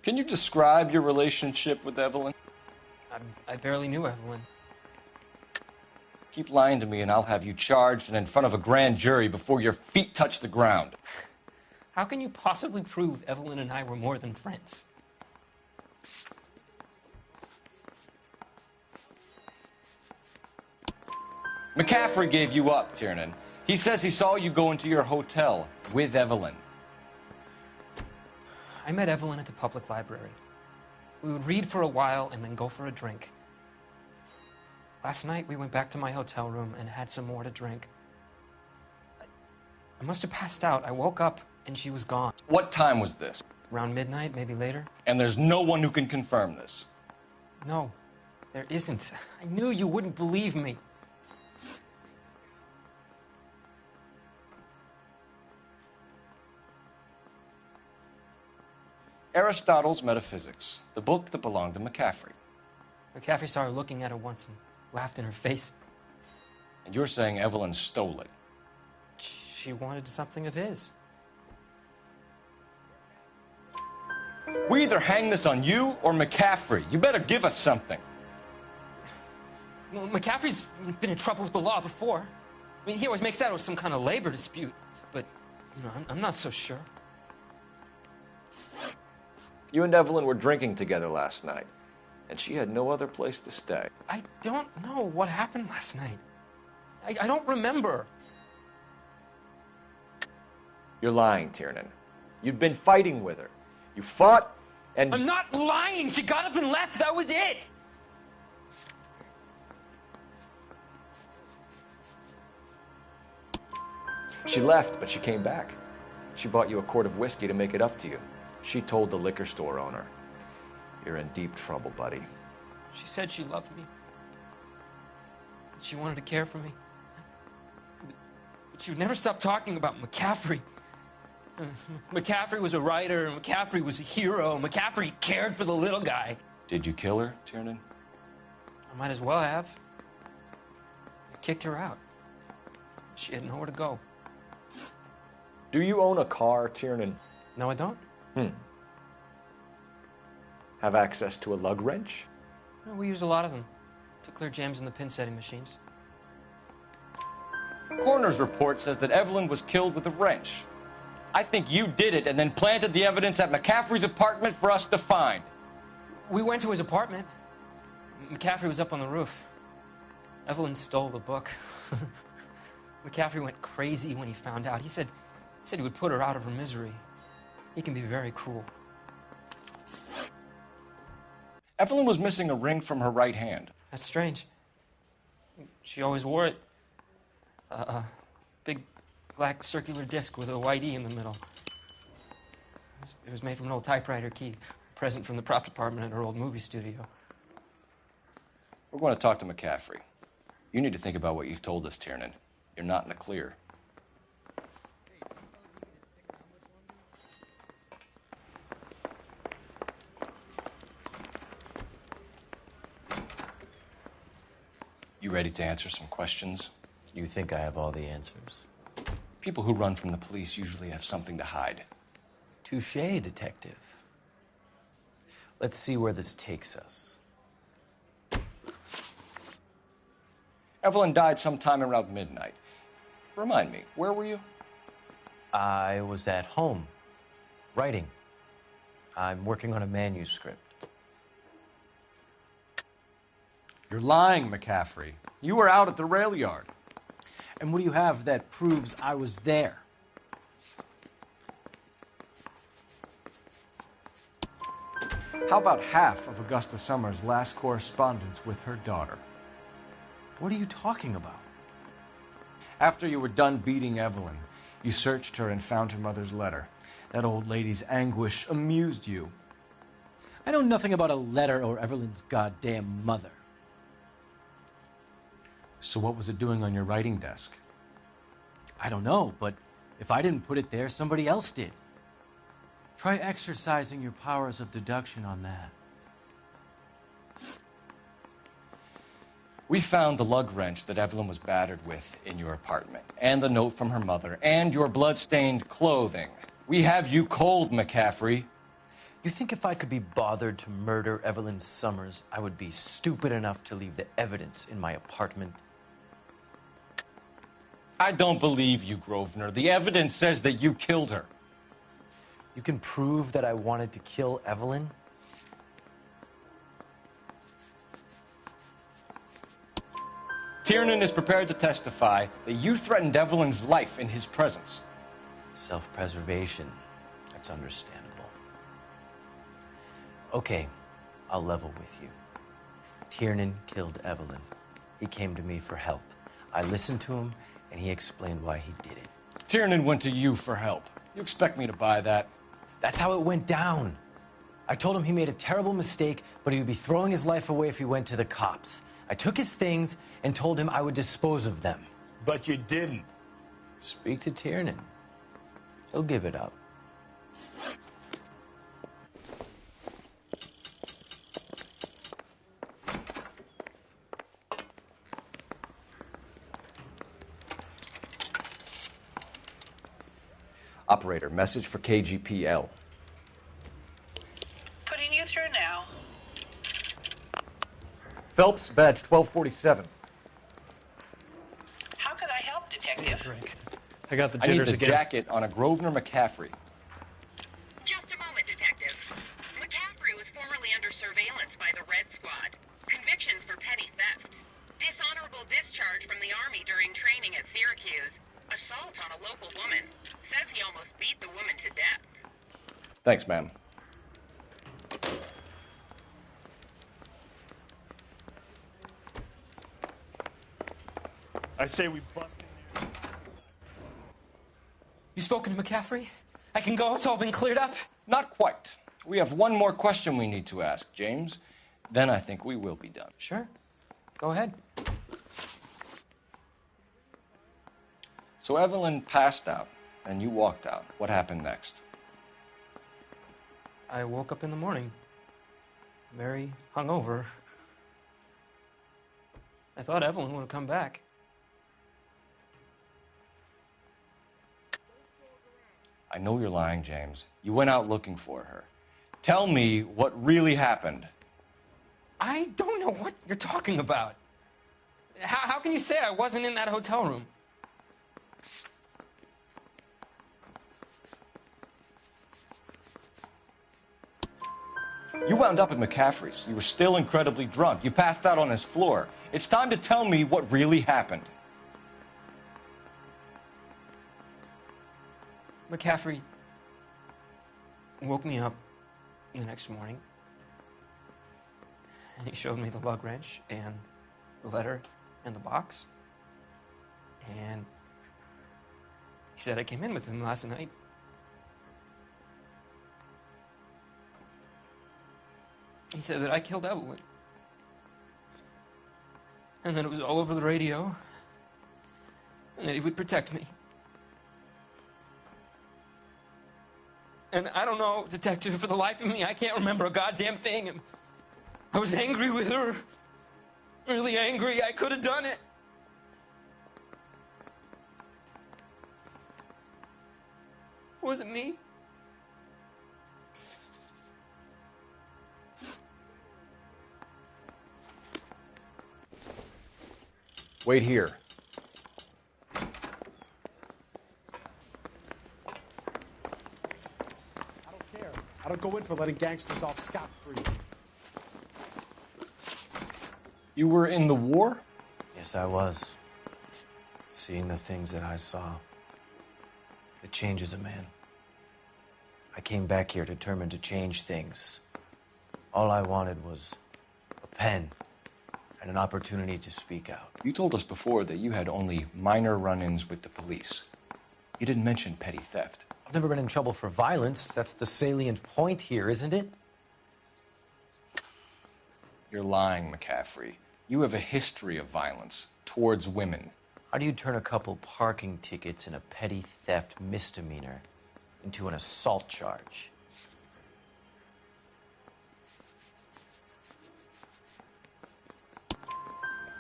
Can you describe your relationship with Evelyn? I barely knew Evelyn. Keep lying to me and I'll have you charged and in front of a grand jury before your feet touch the ground. How can you possibly prove Evelyn and I were more than friends? McCaffrey gave you up, Tiernan. He says he saw you go into your hotel with Evelyn. I met Evelyn at the public library. We would read for a while and then go for a drink. Last night, we went back to my hotel room and had some more to drink. I must have passed out. I woke up and she was gone. What time was this? Around midnight, maybe later. And there's no one who can confirm this? No, there isn't. I knew you wouldn't believe me. Aristotle's Metaphysics, the book that belonged to McCaffrey. McCaffrey saw her looking at her once and laughed in her face. And you're saying Evelyn stole it? She wanted something of his. We either hang this on you or McCaffrey. You better give us something. Well, McCaffrey's been in trouble with the law before. I mean, he always makes out it was some kind of labor dispute. But, you know, I'm not so sure. You and Evelyn were drinking together last night, and she had no other place to stay. I don't know what happened last night. I don't remember. You're lying, Tiernan. You'd been fighting with her. You fought, and... I'm not lying! She got up and left! That was it! She left, but she came back. She bought you a quart of whiskey to make it up to you. She told the liquor store owner. You're in deep trouble, buddy. She said she loved me. She wanted to care for me. But she would never stop talking about McCaffrey. McCaffrey was a writer, and McCaffrey was a hero. McCaffrey cared for the little guy. Did you kill her, Tiernan? I might as well have. I kicked her out. She had nowhere to go. Do you own a car, Tiernan? No, I don't. Have access to a lug wrench? Well, we use a lot of them to clear jams in the pin setting machines. Coroner's report says that Evelyn was killed with a wrench. I think you did it and then planted the evidence at McCaffrey's apartment for us to find. We went to his apartment. McCaffrey was up on the roof. Evelyn stole the book. McCaffrey went crazy when he found out. He said he would put her out of her misery. He can be very cruel. Evelyn was missing a ring from her right hand. That's strange. She always wore it. A big black circular disc with a white E in the middle. It was made from an old typewriter key, a present from the prop department at her old movie studio. We're going to talk to McCaffrey. You need to think about what you've told us, Tiernan. You're not in the clear. You ready to answer some questions? You think I have all the answers? People who run from the police usually have something to hide. Touché, detective. Let's see where this takes us. Evelyn died sometime around midnight. Remind me, where were you? I was at home, writing. I'm working on a manuscript. You're lying, McCaffrey. You were out at the rail yard. And what do you have that proves I was there? How about half of Augusta Summers' last correspondence with her daughter? What are you talking about? After you were done beating Evelyn, you searched her and found her mother's letter. That old lady's anguish amused you. I know nothing about a letter or Evelyn's goddamn mother. So what was it doing on your writing desk? I don't know, but if I didn't put it there, somebody else did. Try exercising your powers of deduction on that. We found the lug wrench that Evelyn was battered with in your apartment, and the note from her mother, and your blood-stained clothing. We have you cold, McCaffrey. You think if I could be bothered to murder Evelyn Summers, I would be stupid enough to leave the evidence in my apartment? I don't believe you, Grosvenor. The evidence says that you killed her. You can prove that I wanted to kill Evelyn? Tiernan is prepared to testify that you threatened Evelyn's life in his presence. Self-preservation. That's understandable. Okay, I'll level with you. Tiernan killed Evelyn. He came to me for help. I listened to him, and he explained why he did it. Tiernan went to you for help. You expect me to buy that? That's how it went down. I told him he made a terrible mistake, but he would be throwing his life away if he went to the cops. I took his things and told him I would dispose of them. But you didn't. Speak to Tiernan. He'll give it up. Operator, message for KGPL. Putting you through now. Phelps, badge 1247. How could I help, Detective? I got the I need jitters the again. jacket on a Grosvenor McCaffrey. Just a moment, Detective. McCaffrey was formerly under surveillance by the Red Squad. Convictions for petty theft. Dishonorable discharge from the Army during training at Syracuse. Assault on a local woman. Says he almost beat the woman to death. Thanks, ma'am. I say we bust in there. You spoken to McCaffrey? I can go? It's all been cleared up? Not quite. We have one more question we need to ask, James. Then I think we will be done. Sure. Go ahead. So Evelyn passed out, and you walked out. What happened next? I woke up in the morning, very hungover. I thought Evelyn would have come back. I know you're lying, James. You went out looking for her. Tell me what really happened. I don't know what you're talking about. How can you say I wasn't in that hotel room? You wound up at McCaffrey's. You were still incredibly drunk. You passed out on his floor. It's time to tell me what really happened. McCaffrey woke me up the next morning, and he showed me the lug wrench and the letter and the box, and he said I came in with him last night. He said that I killed Evelyn, and that it was all over the radio, and that he would protect me. And I don't know, Detective, for the life of me, I can't remember a goddamn thing. And I was angry with her. Really angry. I could have done it. Was it me? Wait here. I don't go in for letting gangsters off scot-free. You were in the war? Yes, I was. Seeing the things that I saw, it changes a man. I came back here determined to change things. All I wanted was a pen and an opportunity to speak out. You told us before that you had only minor run-ins with the police. You didn't mention petty theft. I've never been in trouble for violence. That's the salient point here, isn't it? You're lying, McCaffrey. You have a history of violence towards women. How do you turn a couple parking tickets and a petty theft misdemeanor into an assault charge?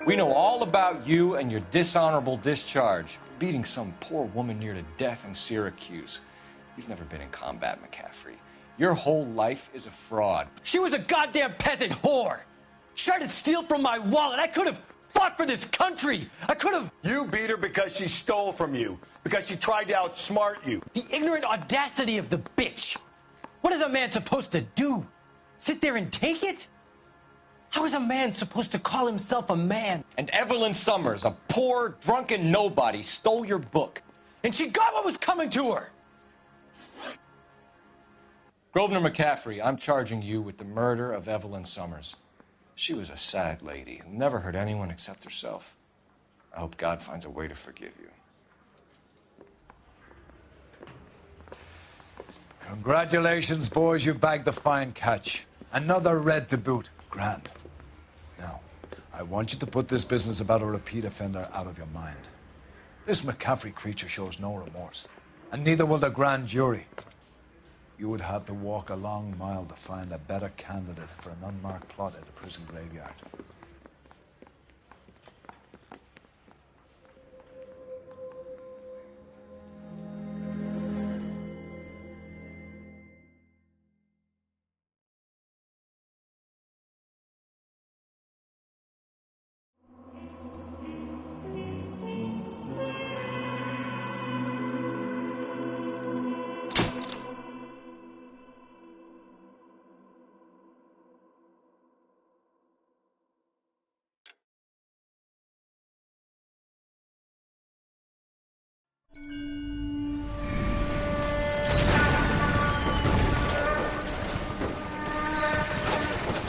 We know all about you and your dishonorable discharge, beating some poor woman near to death in Syracuse. You've never been in combat, McCaffrey. Your whole life is a fraud. She was a goddamn peasant whore. She tried to steal from my wallet. I could have fought for this country. I could have. You beat her because she stole from you, because she tried to outsmart you. The ignorant audacity of the bitch. What is a man supposed to do? Sit there and take it? How is a man supposed to call himself a man? And Evelyn Summers, a poor, drunken nobody, stole your book. And she got what was coming to her. Grosvenor McCaffrey, I'm charging you with the murder of Evelyn Summers. She was a sad lady who never hurt anyone except herself. I hope God finds a way to forgive you. Congratulations, boys. You bagged the fine catch. Another red to boot. Grand. Now, I want you to put this business about a repeat offender out of your mind. This McCaffrey creature shows no remorse, and neither will the grand jury. You would have to walk a long mile to find a better candidate for an unmarked plot at a prison graveyard.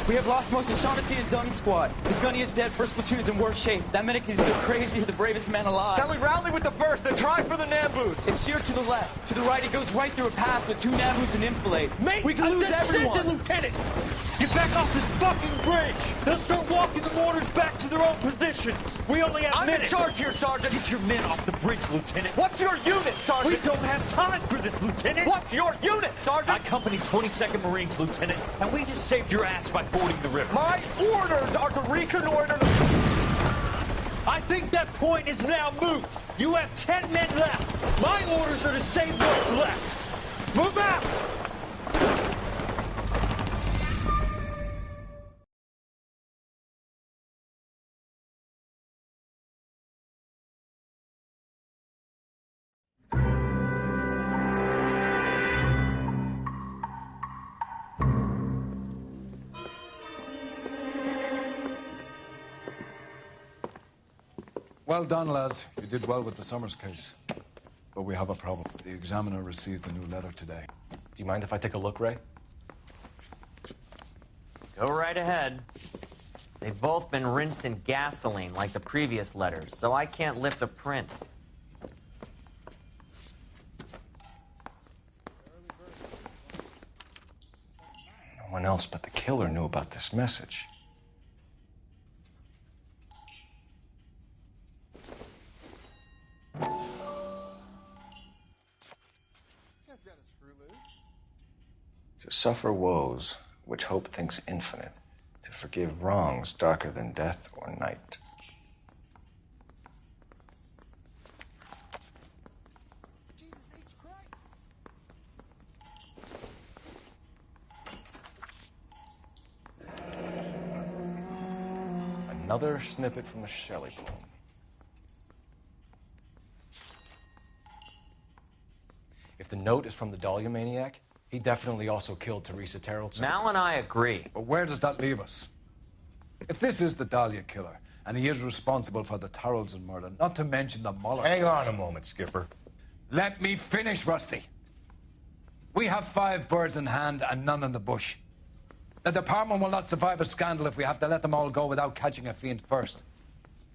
We have lost most of Shaughnessy and Dunny squad. The gunny is dead. First platoon is in worse shape. That medic is either crazy or the bravest man alive. Then we rally with the first, then try for the Nambus. It's sheer to the left. To the right, it goes right through a pass with 2 Nambus and enfilade. Mate, we can lose everyone. Lieutenant! Get back off this fucking bridge! They'll start walking the mortars back to their own positions. We only have minutes. I'm in charge here, Sergeant. Get your men off the bridge, Lieutenant. What's your unit, Sergeant? We don't have time for this, Lieutenant. What's your unit, Sergeant? I company 22nd Marines, Lieutenant, and we just saved your ass by fording the river. My orders are to reconnoiter the... I think that point is now moot. You have 10 men left. My orders are to save what's left. Move out! Well done, lads. You did well with the Summers case. But we have a problem. The examiner received a new letter today. Do you mind if I take a look, Ray? Go right ahead. They've both been rinsed in gasoline like the previous letters, so I can't lift a print. No one else but the killer knew about this message. To suffer woes which hope thinks infinite, to forgive wrongs darker than death or night. Another snippet from the Shelley poem. If the note is from the Dahlia maniac, he definitely also killed Teresa Terrellson. Mal and I agree. But where does that leave us? If this is the Dahlia killer, and he is responsible for the Terrellson murder, not to mention the Muller... Hang on a moment, Skipper. Let me finish, Rusty. We have 5 birds in hand and none in the bush. The department will not survive a scandal if we have to let them all go without catching a fiend first.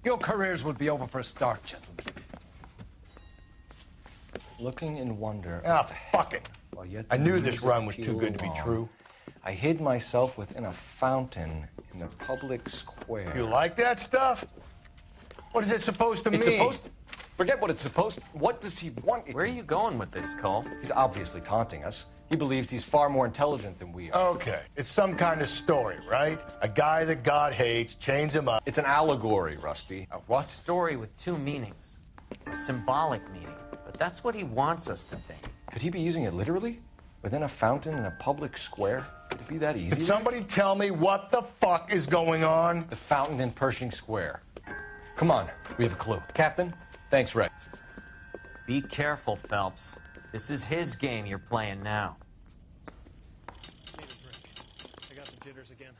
Your careers will be over for a start, gentlemen. Looking in wonder... Ah, fuck it. I knew this run was too good to be true. I hid myself within a fountain in the public square. You like that stuff? What is it supposed to mean? Forget what it's supposed to... What does he want it Where are you going with this, Cole? He's obviously taunting us. He believes he's far more intelligent than we are. Okay, it's some kind of story, right? A guy that God hates chains him up. It's an allegory, Rusty. What? Story with two meanings. A symbolic meaning. But that's what he wants us to think. Could he be using it literally? Within a fountain in a public square? Could it be that easy? Could somebody tell me what the fuck is going on? The fountain in Pershing Square. Come on, we have a clue. Captain, thanks, Ray. Be careful, Phelps. This is his game you're playing now. Need a drink. I got the jitters again.